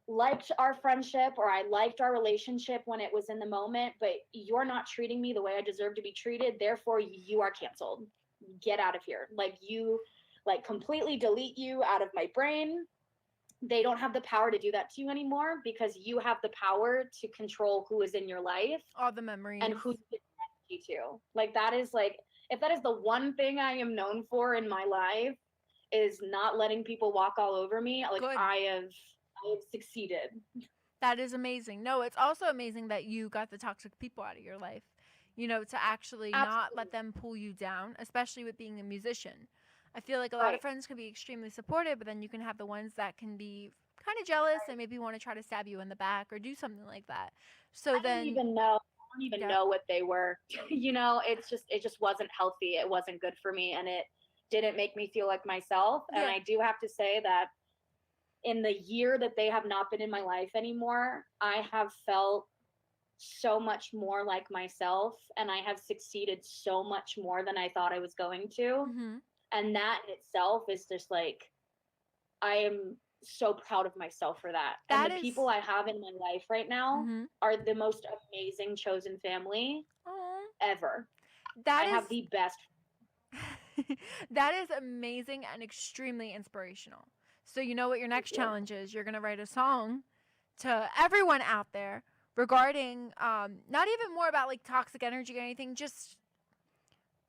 liked our friendship, or I liked our relationship when it was in the moment, but you're not treating me the way I deserve to be treated, therefore you are canceled. Get out of here. Like, you, like, completely delete you out of my brain. They don't have the power to do that to you anymore, because you have the power to control who is in your life, all the memories, and who you connect you to. Like, that is like, if that is the one thing I am known for in my life, is not letting people walk all over me, like, I have succeeded. That is amazing. No, it's also amazing that you got the toxic people out of your life, you know, to actually not let them pull you down, especially with being a musician. I feel like a lot of friends can be extremely supportive, but then you can have the ones that can be kind of jealous and maybe want to try to stab you in the back or do something like that. So I don't even know what they were. You know, it just wasn't healthy. It wasn't good for me, and it didn't make me feel like myself. And I do have to say that in the year that they have not been in my life anymore, I have felt so much more like myself, and I have succeeded so much more than I thought I was going to. And that in itself is just like, I am so proud of myself for that. That and the is... people I have in my life right now are the most amazing chosen family ever. I have the best. That is amazing and extremely inspirational. So you know what your next challenge is? You're going to write a song to everyone out there regarding not even more about like toxic energy or anything, just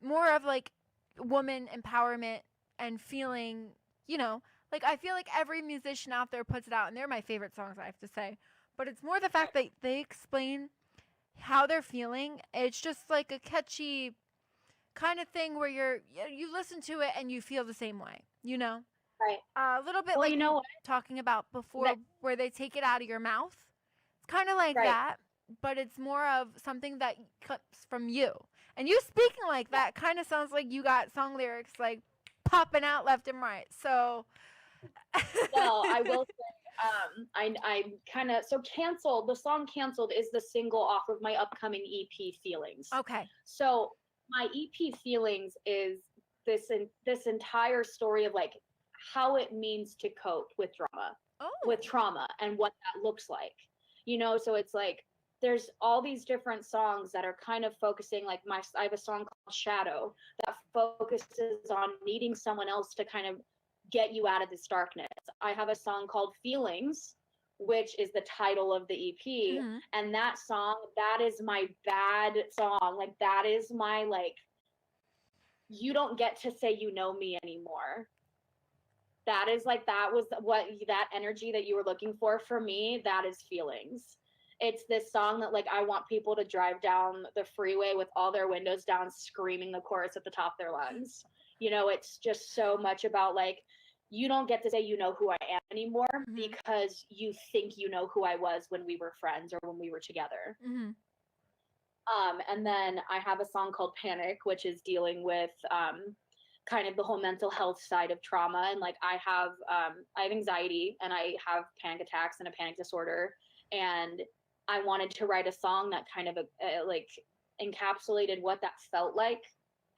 more of like woman empowerment and feeling, you know, like I feel like every musician out there puts it out, and they're my favorite songs, I have to say. But it's more the fact that they explain how they're feeling. It's just like a catchy kind of thing where you listen to it and you feel the same way, you know? Right. A little bit like you know what? Talking about before where they take it out of your mouth. It's kind of like that, but it's more of something that comes from you. And you speaking like that kind of sounds like you got song lyrics like popping out left and right. So well, I will say, I kind of, so Canceled, the song Canceled is the single off of my upcoming EP, Feelings. Okay. So my EP, Feelings, is this entire story of like how it means to cope with trauma and what that looks like, you know? So it's like, there's all these different songs that are kind of focusing, like I have a song called Shadow that focuses on needing someone else to kind of get you out of this darkness. I have a song called Feelings, which is the title of the EP. And that song, that is my bad song. Like that is my, like, you don't get to say you know me anymore. That is like, that was what that energy that you were looking for me, that is Feelings. It's this song that like I want people to drive down the freeway with all their windows down screaming the chorus at the top of their lungs. You know, it's just so much about like, you don't get to say you know who I am anymore because you think you know who I was when we were friends or when we were together. And then I have a song called Panic, which is dealing with kind of the whole mental health side of trauma. And like I have anxiety and I have panic attacks and a panic disorder. And I wanted to write a song that kind of like encapsulated what that felt like.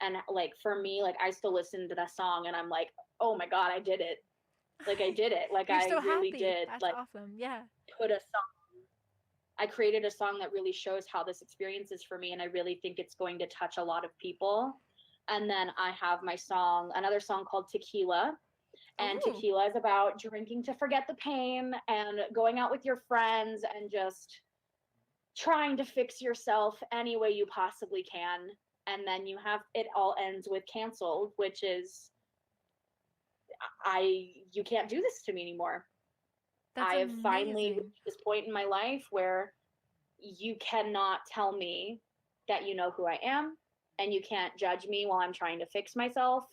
And like for me, like I still listen to that song and I'm like, oh my God, I did it. Like I did it. Like I really did. That's like awesome. Yeah. I created a song that really shows how this experience is for me. And I really think it's going to touch a lot of people. And then I have another song called Tequila. And Tequila is about drinking to forget the pain and going out with your friends and just trying to fix yourself any way you possibly can. And then it all ends with Canceled, which is, you can't do this to me anymore. I have finally reached this point in my life where you cannot tell me that you know who I am, and you can't judge me while I'm trying to fix myself.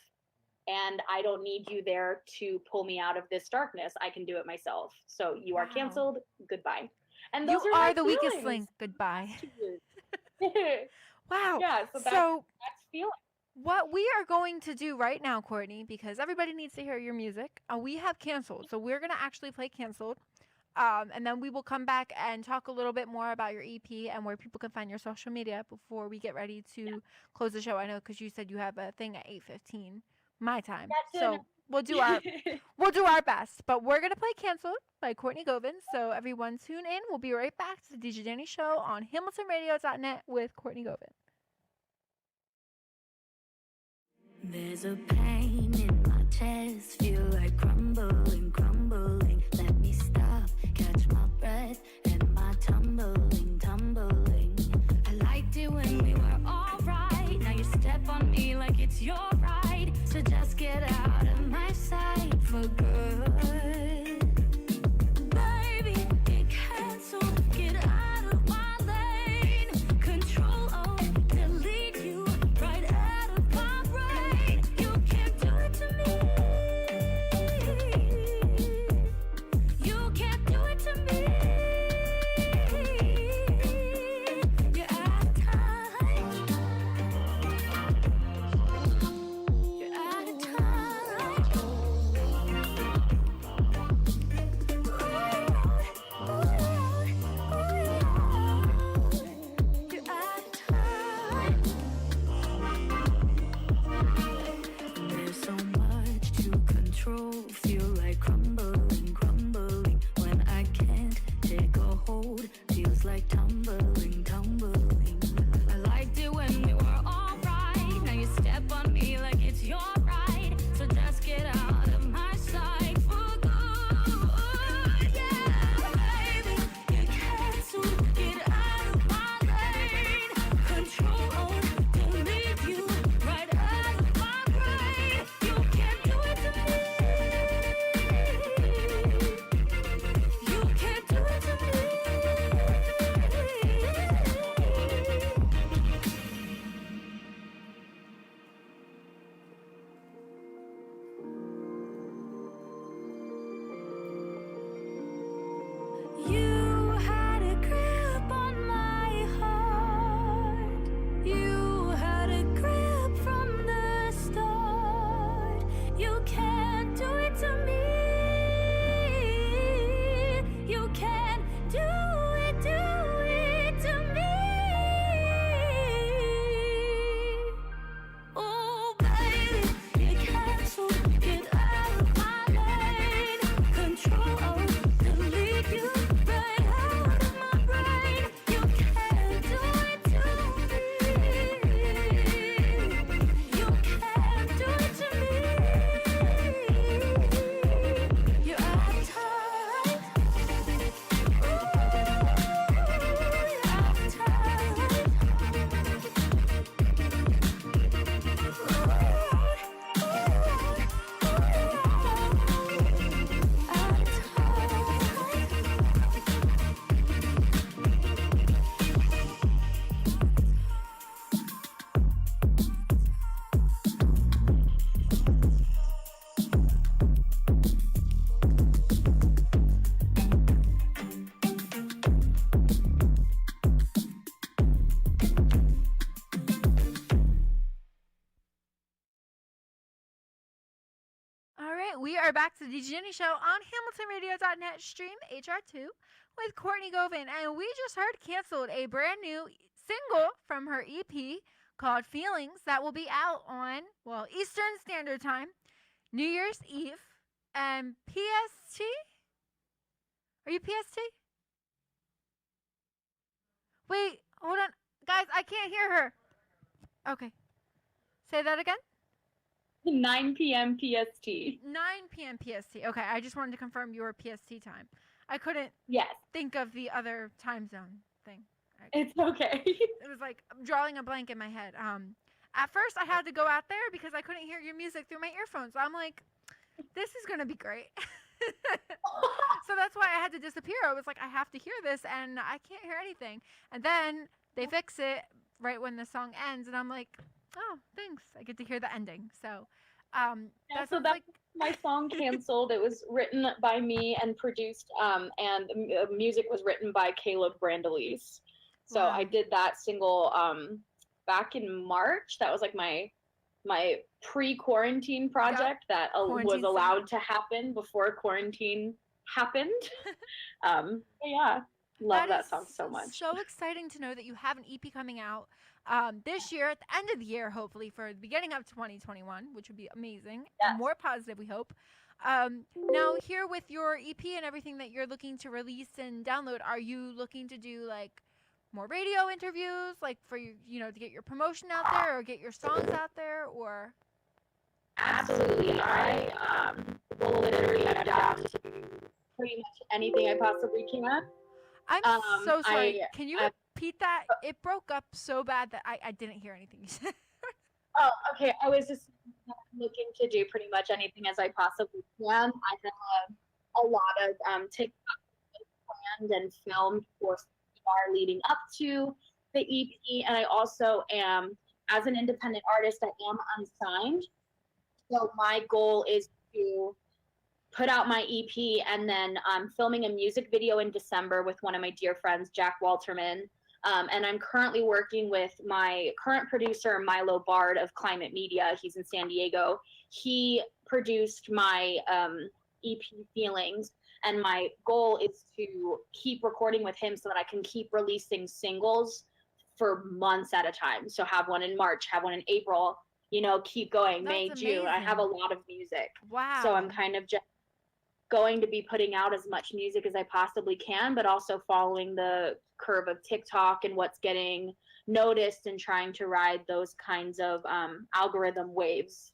And I don't need you there to pull me out of this darkness. I can do it myself. So you are canceled. Goodbye. And those are the weakest link. Goodbye. Wow. Yeah. So that's feeling. What we are going to do right now, Courtney, because everybody needs to hear your music, we have Canceled. So we're going to actually play Canceled. And then we will come back and talk a little bit more about your EP and where people can find your social media before we get ready to close the show. I know because you said you have a thing at 8:15 my time. So we'll do our best. But we're going to play Canceled by Courtney Govin. So everyone tune in. We'll be right back to the DJ Danny Show on HamiltonRadio.net with Courtney Govin. There's a pain in my chest, feel like crumbling, crumbling. Let me stop, catch my breath, and my tumbling, tumbling. I liked it when we were all right. Now you step on me like it's your right. So just get out of my sight for good. Baby, get canceled, get out of my lane. Control, delete you right out of my brain. You can't do it to me. You can't do it to me. You're out of time. You're out of time. You're out of time. There's so much to control, feel like crumbling, crumbling. like tumbling, tumbling. I liked it when we were alright. Now you step on me like it's your right. So just get out of my sight for good. Yeah, baby, you canceled. Get out of my lane. Control, delete you right out of my brain. You can't do it to me. You can't do it to me. You had a grip on my heart. You had a grip from the start. You can't do it to me. You can't do it to me. Oh, baby, you canceled. Get out of my lane. Control, delete you right out of my brain. You can't do it to me. You can't do it to me. You're out of time. Ooh, you're out of time. All right, we are back to the DJ Danny Show on HamiltonRadio.net stream HR2 with Courtney Govan, and we just heard "Canceled," a brand new single from her EP called "Feelings" that will be out on Eastern Standard Time, New Year's Eve, and PST. Are you PST? Wait, hold on, guys, I can't hear her. Okay, say that again. 9 p.m. PST. 9 p.m. PST. Okay, I just wanted to confirm your PST time. I couldn't Yes, think of the other time zone thing. it's okay. It was like I'm drawing a blank in my head. At first I had to go out there because I couldn't hear your music through my earphones. I'm like, this is gonna be great. So that's why I had to disappear. I was like, I have to hear this, and I can't hear anything. And then they fix it right when the song ends, and I'm like, oh, thanks. I get to hear the ending. So, Yeah, so that's my song "Canceled." It was written by me and produced, and the music was written by Caleb Brandelise. So Wow. I did that single back in March. That was like my pre-quarantine project that Quarantine was allowed single. to happen before quarantine happened. But yeah, love that is song so much. So exciting to know that you have an EP coming out this year, at the end of the year, hopefully, for the beginning of 2021, which would be amazing. Yes. And more positive, we hope. Now, here with your EP and everything that you're looking to release and download, are you looking to do like more radio interviews, like for to get your promotion out there or get your songs out there, or? Absolutely. I will literally adapt to pretty much anything I possibly can. I'm so sorry. Can you I- repeat that? It broke up so bad that I didn't hear anything you said. Oh, okay. I was just looking to do pretty much anything as I possibly can. I have a lot of TikTok planned and filmed for CPR leading up to the EP, and I also am, as an independent artist, I am unsigned. So my goal is to put out my EP, and then I'm filming a music video in December with one of my dear friends, Jack Walterman. And I'm currently working with my current producer, Milo Bard of Climate Media. He's in San Diego. He produced my EP Feelings, and my goal is to keep recording with him so that I can keep releasing singles for months at a time. So have one in March, have one in April, keep going. That's May, June. I have a lot of music. Wow. So I'm kind of just going to be putting out as much music as I possibly can, but also following the curve of TikTok and what's getting noticed and trying to ride those kinds of algorithm waves.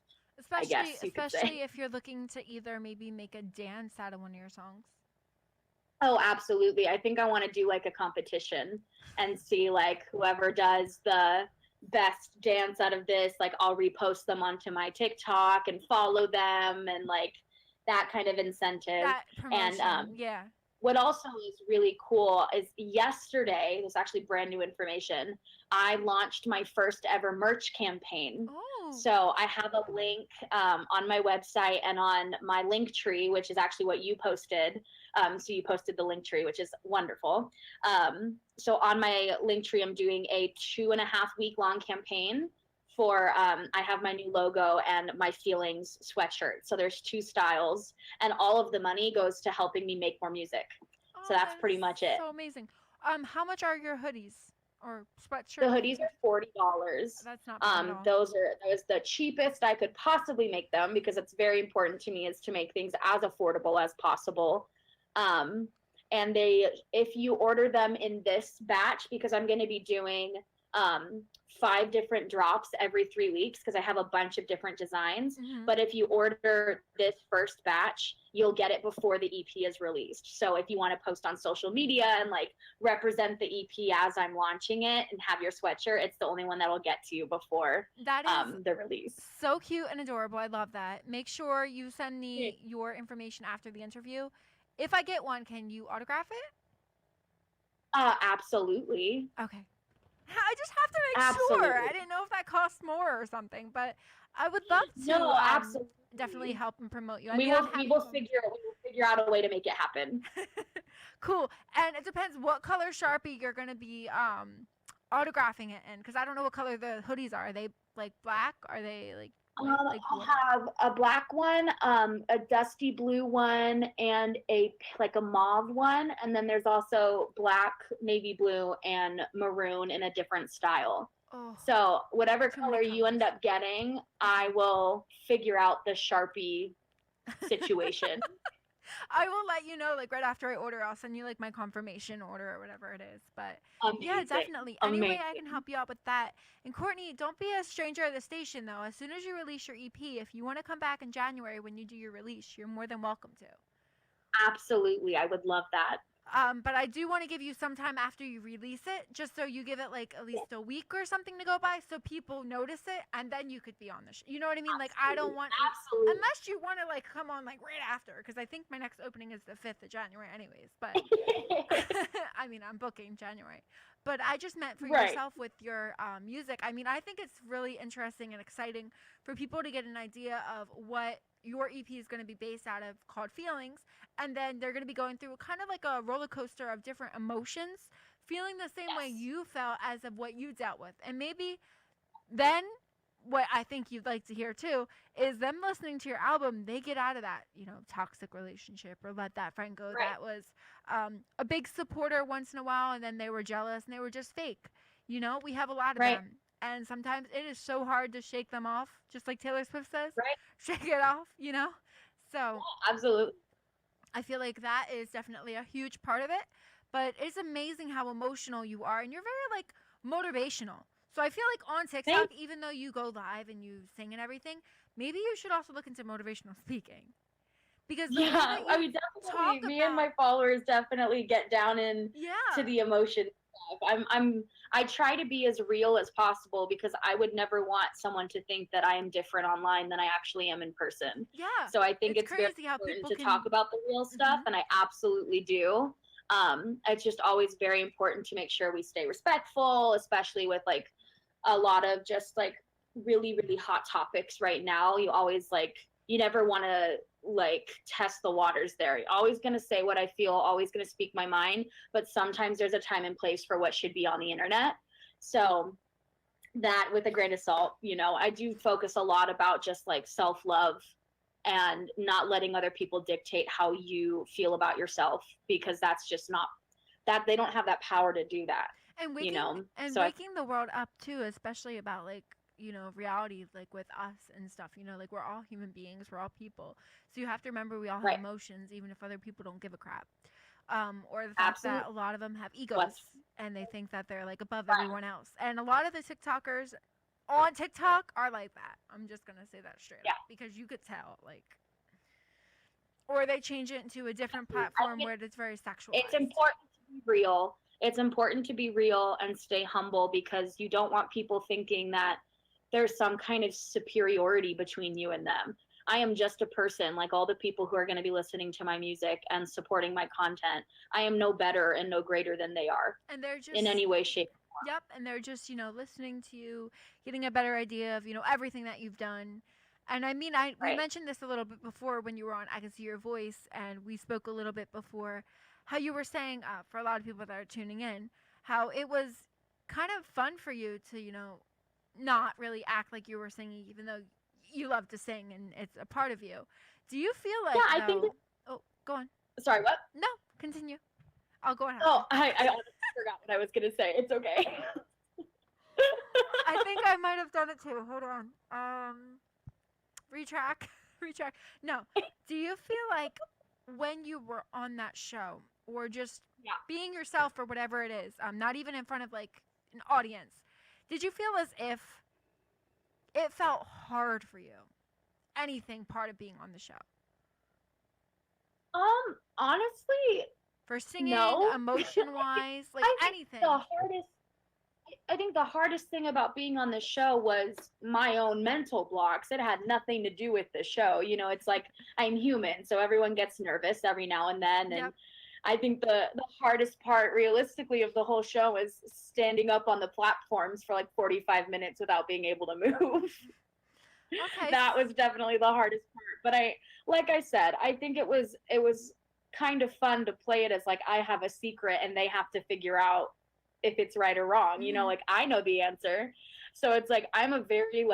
I guess you could say. Especially if you're looking to either maybe make a dance out of one of your songs. Oh, absolutely. I think I want to do like a competition and see like whoever does the best dance out of this, like I'll repost them onto my TikTok and follow them and like that kind of incentive. That promotion, and yeah. What also is really cool is yesterday, this is actually brand new information, I launched my first ever merch campaign. Oh. So I have a link on my website and on my link tree, which is actually what you posted. So you posted the link tree, which is wonderful. So on my link tree, I'm doing a 2.5 week long campaign for I have my new logo and my feelings sweatshirt. So there's 2 styles, and all of the money goes to helping me make more music. Oh, so that's pretty much it. So amazing. How much are your hoodies or sweatshirts? The hoodies are $40. That's not bad at all. Those the cheapest I could possibly make them, because it's very important to me is to make things as affordable as possible. And if you order them in this batch, because I'm going to be doing 5 different drops every 3 weeks because I have a bunch of different designs. Mm-hmm. But if you order this first batch, you'll get it before the EP is released. So if you want to post on social media and like represent the EP as I'm launching it and have your sweatshirt, it's the only one that'll get to you before that is the release. So cute and adorable. I love that. Make sure you send me your information after the interview. If I get one, can you autograph it? Absolutely. Okay. I just have to make sure. I didn't know if that costs more or something, but I would love to absolutely. Definitely help and promote you. We will figure out a way to make it happen. Cool. And it depends what color Sharpie you're going to be autographing it in, because I don't know what color the hoodies are. Are they like black? Are they like I'll have a black one, a dusty blue one, and a mauve one, and then there's also black, navy blue, and maroon in a different style. Oh, so whatever color you end up getting, I will figure out the Sharpie situation. I will let you know, like right after I order. I'll send you like my confirmation order or whatever it is. But yeah, definitely. Any way I can help you out with that. And Courtney, don't be a stranger at the station though. As soon as you release your EP, if you want to come back in January when you do your release, you're more than welcome to. Absolutely, I would love that. But I do want to give you some time after you release it, just so you give it like at least a week or something to go by, so people notice it, and then you could be on the show. You know what I mean? Like I don't want unless you want to like come on like right after, because I think my next opening is the 5th of January, anyways. But I mean, I'm booking January. But I just meant for yourself with your music. I mean, I think it's really interesting and exciting for people to get an idea of what your EP is going to be based out of, called Feelings, and then they're going to be going through kind of like a roller coaster of different emotions, feeling the same way you felt as of what you dealt with. And maybe then what I think you'd like to hear too is them listening to your album, they get out of that, toxic relationship or let that friend go that was a big supporter once in a while, and then they were jealous and they were just fake. We have a lot of them. And sometimes it is so hard to shake them off, just like Taylor Swift says. Right. Shake it off, So yeah, absolutely. I feel like that is definitely a huge part of it. But it's amazing how emotional you are, and you're very motivational. So I feel like on TikTok, even though you go live and you sing and everything, maybe you should also look into motivational speaking. Because I mean, definitely, me and my followers definitely get down in to the emotion stuff. I try to be as real as possible, because I would never want someone to think that I am different online than I actually am in person. Yeah. So I think it's very important to talk about the real stuff, and I absolutely do. It's just always very important to make sure we stay respectful, especially with a lot of just really, really hot topics right now. You always you never want to test the waters there. You're always going to say what I feel, always going to speak my mind, but sometimes there's a time and place for what should be on the internet. So that, with a grain of salt, I do focus a lot about just self-love and not letting other people dictate how you feel about yourself, because that's just not that, they don't have that power to do that. And waking the world up too, especially about reality, like with us and stuff, like we're all human beings, we're all people. So you have to remember we all have Right. emotions, even if other people don't give a crap. Or the fact that a lot of them have egos and they think that they're like above everyone else. And a lot of the TikTokers on TikTok are like that. I'm just going to say that straight up because you could tell, like, or they change it into a different platform where it's very sexual. It's important to be real. It's important to be real and stay humble because you don't want people thinking that there's some kind of superiority between you and them. I am just a person like all the people who are going to be listening to my music and supporting my content. I am no better and no greater than they are. And they're just in any way, shape, or form. Yep, and they're just, listening to you, getting a better idea of, everything that you've done. And I mean, we mentioned this a little bit before when you were on I Can See Your Voice, and we spoke a little bit before how you were saying, for a lot of people that are tuning in, how it was kind of fun for you to, not really act like you were singing, even though you love to sing and it's a part of you. Do you feel like I think oh, go on. Sorry, what? No, continue. I'll go on. Oh, I honestly forgot what I was going to say. It's okay. I think I might have done it too. Hold on. Retract. No. Do you feel like when you were on that show or just being yourself or whatever it is, not even in front of like an audience, did you feel as if it felt hard for you? Anything part of being on the show? Honestly, for singing, no. emotion-wise, like anything. I think the hardest thing about being on the show was my own mental blocks. It had nothing to do with the show. It's like I'm human, so everyone gets nervous every now and then. And I think the hardest part, realistically, of the whole show is standing up on the platforms for like 45 minutes without being able to move. Okay. That was definitely the hardest part. But like I said, I think it was kind of fun to play it as like I have a secret and they have to figure out if it's right or wrong. Mm-hmm. Like I know the answer. So it's like I'm a very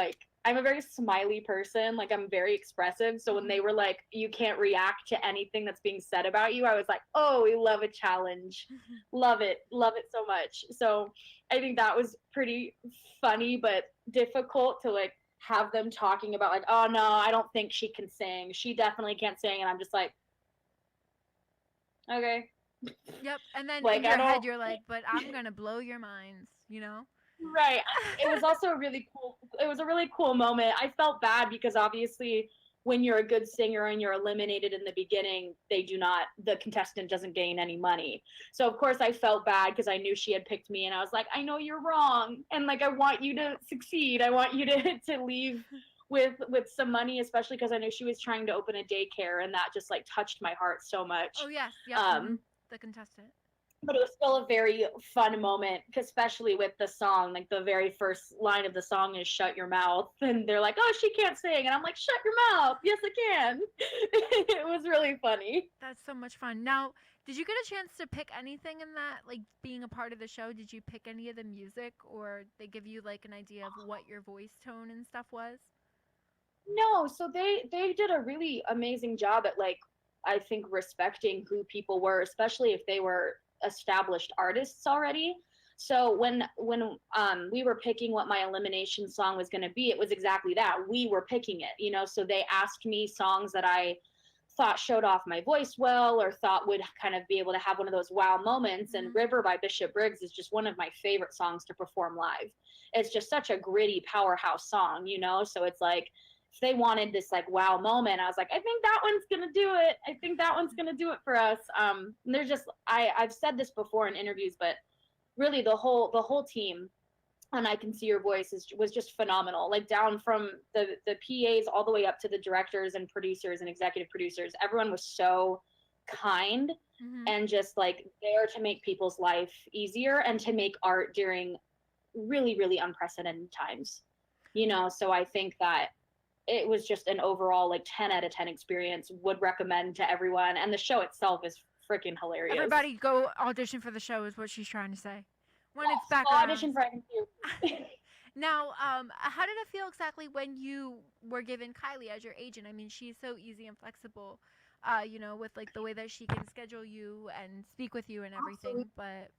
smiley person. Like I'm very expressive. So when they were like, you can't react to anything that's being said about you, I was like, oh, we love a challenge. Love it so much. So I think that was pretty funny, but difficult to like have them talking about like, oh no, I don't think she can sing. She definitely can't sing. And I'm just like, okay. Yep. And then like, in your head, you're like, but I'm going to blow your minds, Right. It was also a really cool moment. I felt bad because obviously when you're a good singer and you're eliminated in the beginning, the contestant doesn't gain any money. So of course I felt bad because I knew she had picked me and I was like, I know you're wrong. And like, I want you to succeed. I want you to leave with some money, especially because I knew she was trying to open a daycare and that just like touched my heart so much. Oh yes. Yeah. The contestant. But it was still a very fun moment, especially with the song. Like the very first line of the song is "Shut your mouth," and they're like, "Oh, she can't sing," and I'm like, "Shut your mouth! Yes, I can." It was really funny. That's so much fun. Now, did you get a chance to pick anything in that, like being a part of the show? Did you pick any of the music, or they give you like an idea of what your voice tone and stuff was? No, so they did a really amazing job at like I think respecting who people were, especially if they were established artists already. So when we were picking what my elimination song was going to be, it was exactly that. We were picking it, so they asked me songs that I thought showed off my voice well or thought would kind of be able to have one of those wow moments. And River by Bishop Briggs is just one of my favorite songs to perform live. It's just such a gritty powerhouse song, so it's like if they wanted this like wow moment, I was like, I think that one's gonna do it. I think that one's gonna do it for us. There's just I've said this before in interviews, but really the whole team on I Can See Your Voice was just phenomenal. Like down from the PAs all the way up to the directors and producers and executive producers, everyone was so kind and just like there to make people's life easier and to make art during really, really unprecedented times. So I think that it was just an overall like 10 out of 10 experience. Would recommend to everyone. And the show itself is freaking hilarious. Everybody go audition for the show is what she's trying to say. When it's back audition for I Can See Your Now, how did it feel exactly when you were given Kylie as your agent? I mean, she's so easy and flexible, with like the way that she can schedule you and speak with you and everything. Absolutely. But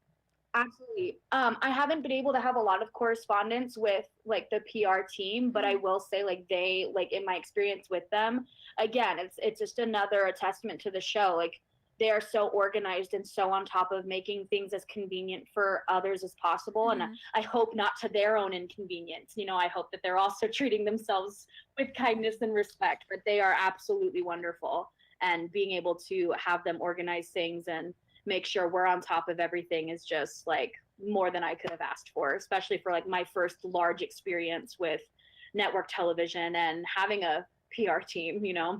Absolutely. I haven't been able to have a lot of correspondence with like the PR team, but I will say like they like in my experience with them, again, it's just another a testament to the show. Like they are so organized and so on top of making things as convenient for others as possible. And I hope not to their own inconvenience. You know, I hope that they're also treating themselves with kindness and respect, but they are absolutely wonderful. And being able to have them organize things and make sure we're on top of everything is just like more than I could have asked for, especially for like my first large experience with network television and having a PR team, you know.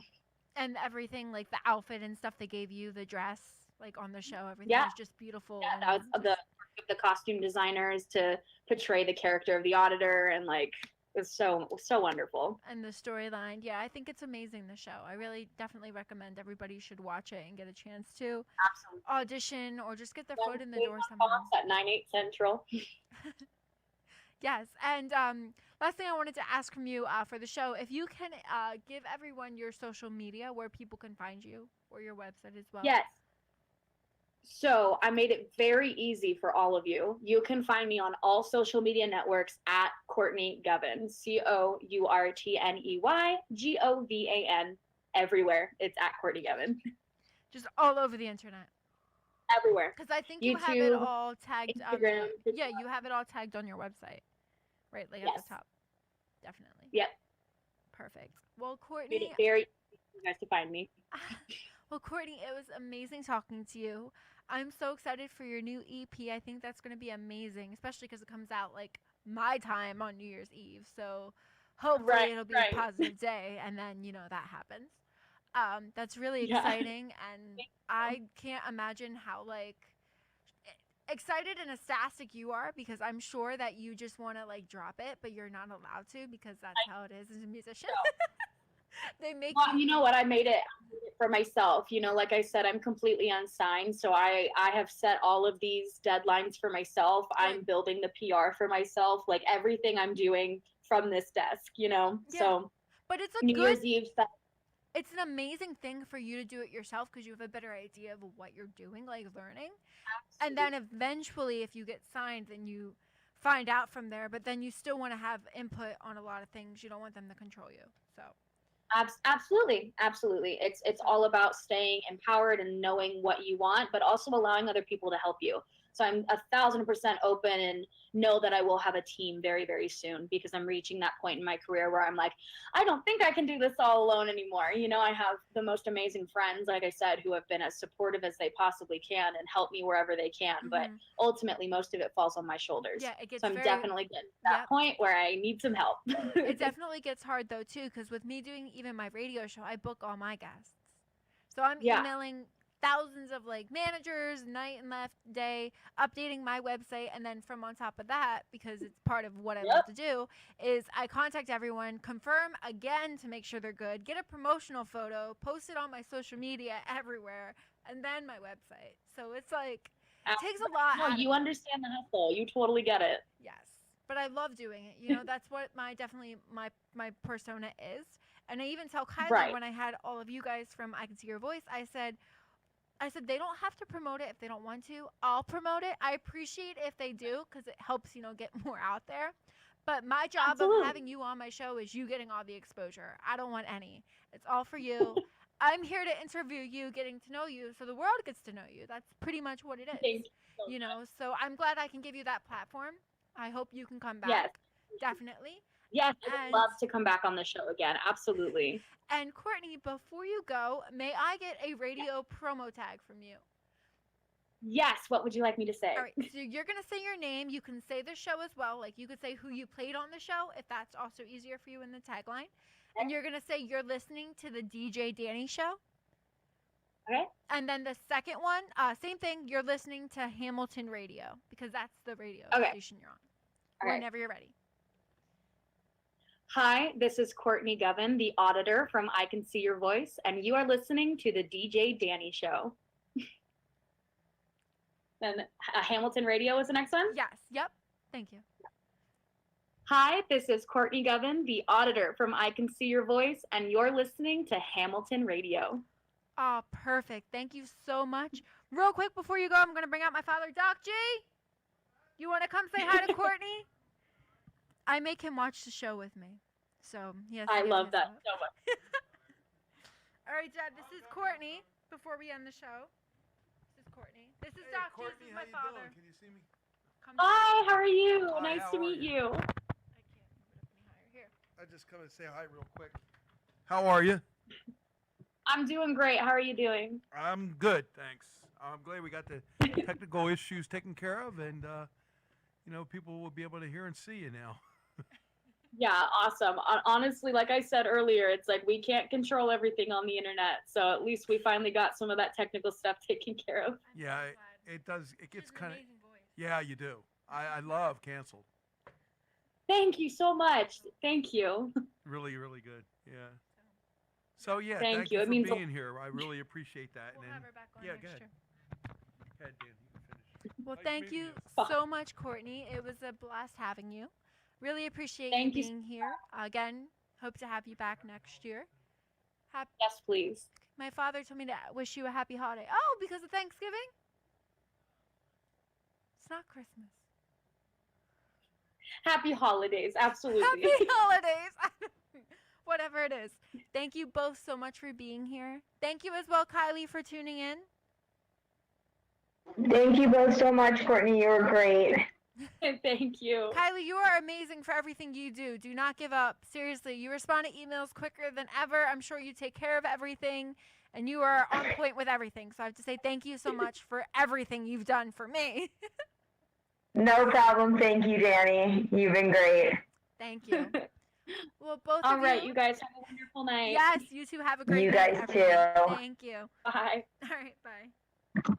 And everything, like the outfit and stuff they gave you, the dress, like on the show, everything Yeah. was just beautiful. Yeah, and that was the costume designers to portray the character of the auditor, and like it was so wonderful. And the storyline, yeah, I think it's amazing. The show, I really definitely recommend everybody should watch it and get a chance to Absolutely. audition or just get their foot in the door Fox somehow. at 9/8 Central. Yes, and last thing I wanted to ask from you for the show, if you can give everyone your social media where people can find you or your website as well. Yes. So I made it very easy for all of you. You can find me on all social media networks at Courtney Govan, COurtneyGovan, everywhere. It's at Courtney Govan. Just all over the internet. Everywhere. Because I think you have it all tagged. Instagram. Yeah, you have it all tagged on your website, right? Like at the top. Definitely. Yep. Perfect. Well, Courtney. Made it very easy for you guys to find me. Well, Courtney, it was amazing talking to you. I'm so excited for your new EP. I think that's going to be amazing, especially because it comes out like my time on New Year's Eve. So hopefully it'll be a positive day, and then that happens. That's really exciting, and I can't imagine how like excited and ecstatic you are, because I'm sure that you just want to like drop it, but you're not allowed to because that's how it is as a musician. They make you know what, I made it for myself. You know, like I said, I'm completely unsigned, so I have set all of these deadlines for myself. I'm building the PR for myself, like everything I'm doing from this desk, you know. So but it's a New Year's Eve stuff. It's an amazing thing for you to do it yourself because you have a better idea of what you're doing, like learning. Absolutely. And then eventually, if you get signed, then you find out from there, but then you still want to have input on a lot of things. You don't want them to control you. So absolutely it's all about staying empowered and knowing what you want, but also allowing other people to help you. So I'm 1,000% open and know that I will have a team very, very soon, because I'm reaching that point in my career where I'm like, I don't think I can do this all alone anymore. You know, I have the most amazing friends, like I said, who have been as supportive as they possibly can and help me wherever they can. But ultimately, most of it falls on my shoulders. Yeah, it gets so I'm definitely getting to that point where I need some help. It definitely gets hard though too, because with me doing even my radio show, I book all my guests. So I'm emailing thousands of like managers night and left day, updating my website, and then from on top of that, because it's part of what I love to do, is I contact everyone, confirm again to make sure they're good, get a promotional photo, post it on my social media everywhere, and then my website. So it's like it takes a lot. No, you understand the hustle. You totally get it. Yes, but I love doing it. You know, that's what my persona is. And I even tell Kyler when I had all of you guys from I Can See Your Voice, I said they don't have to promote it if they don't want to. I'll promote it. I appreciate if they do, because it helps, get more out there. But my job of having you on my show is you getting all the exposure. I don't want any. It's all for you. I'm here to interview you, getting to know you, so the world gets to know you. That's pretty much what it is. So I'm glad I can give you that platform. I hope you can come back. Yes. Definitely. Yes, I would love to come back on the show again. Absolutely. And Courtney, before you go, may I get a radio promo tag from you? Yes. What would you like me to say? All right. So you're going to say your name. You can say the show as well. Like you could say who you played on the show, if that's also easier for you in the tagline. And you're going to say you're listening to the DJ Danny Show. Okay. And then the second one, same thing. You're listening to Hamilton Radio, because that's the radio station you're on. Whenever you're ready. Hi, this is Courtney Govan, the auditor from I Can See Your Voice, and you are listening to the DJ Danny Show. Then Hamilton Radio is the next one? Yes. Yep. Thank you. Hi, this is Courtney Govan, the auditor from I Can See Your Voice, and you're listening to Hamilton Radio. Oh, perfect. Thank you so much. Real quick before you go, I'm going to bring out my father, Doc G. You want to come say hi to Courtney? I make him watch the show with me. So, yes. I love that so much. All right, Dad, this is Courtney before we end the show. This is Courtney. This is Doc. Courtney, This is how my you father. doing? Can you see me? Hi, how are you? Hi, Nice how to are meet you? you. I can't move it up any higher. Here. I just come and say hi real quick. How are you? I'm doing great. How are you doing? I'm good, thanks. I'm glad we got the technical issues taken care of, and people will be able to hear and see you now. Yeah, awesome. Honestly, like I said earlier, it's like we can't control everything on the internet, so at least we finally got some of that technical stuff taken care of. Yeah, it does. It gets kind of. Voice. Yeah, you do. I love Canceled. Thank you so much. Thank you. Really, really good. Yeah. So yeah, Thank thank you. you It for means being here. I really appreciate that. We'll and have her back on yeah, next go ahead. year. Go ahead, Dan. You can finish. Well, Nice thank meeting you you. so much, Courtney. It was a blast having you. Really appreciate Thank you you. being here. Again, hope to have you back next year. Yes, please. My father told me to wish you a happy holiday. Oh, because of Thanksgiving? It's not Christmas. Happy holidays. Absolutely. Happy holidays. Whatever it is. Thank you both so much for being here. Thank you as well, Kylie, for tuning in. Thank you both so much, Courtney. You were great. Thank you. Kylie, you are amazing for everything you do. Do not give up. Seriously, you respond to emails quicker than ever. I'm sure you take care of everything, and you are on point with everything. So I have to say thank you so much for everything you've done for me. No problem. Thank you, Danny. You've been great. Thank you. Well, both All of right, you. you guys have a wonderful night. Yes, you two have a great You night. guys everyone. too. Thank you. Bye. All right, bye.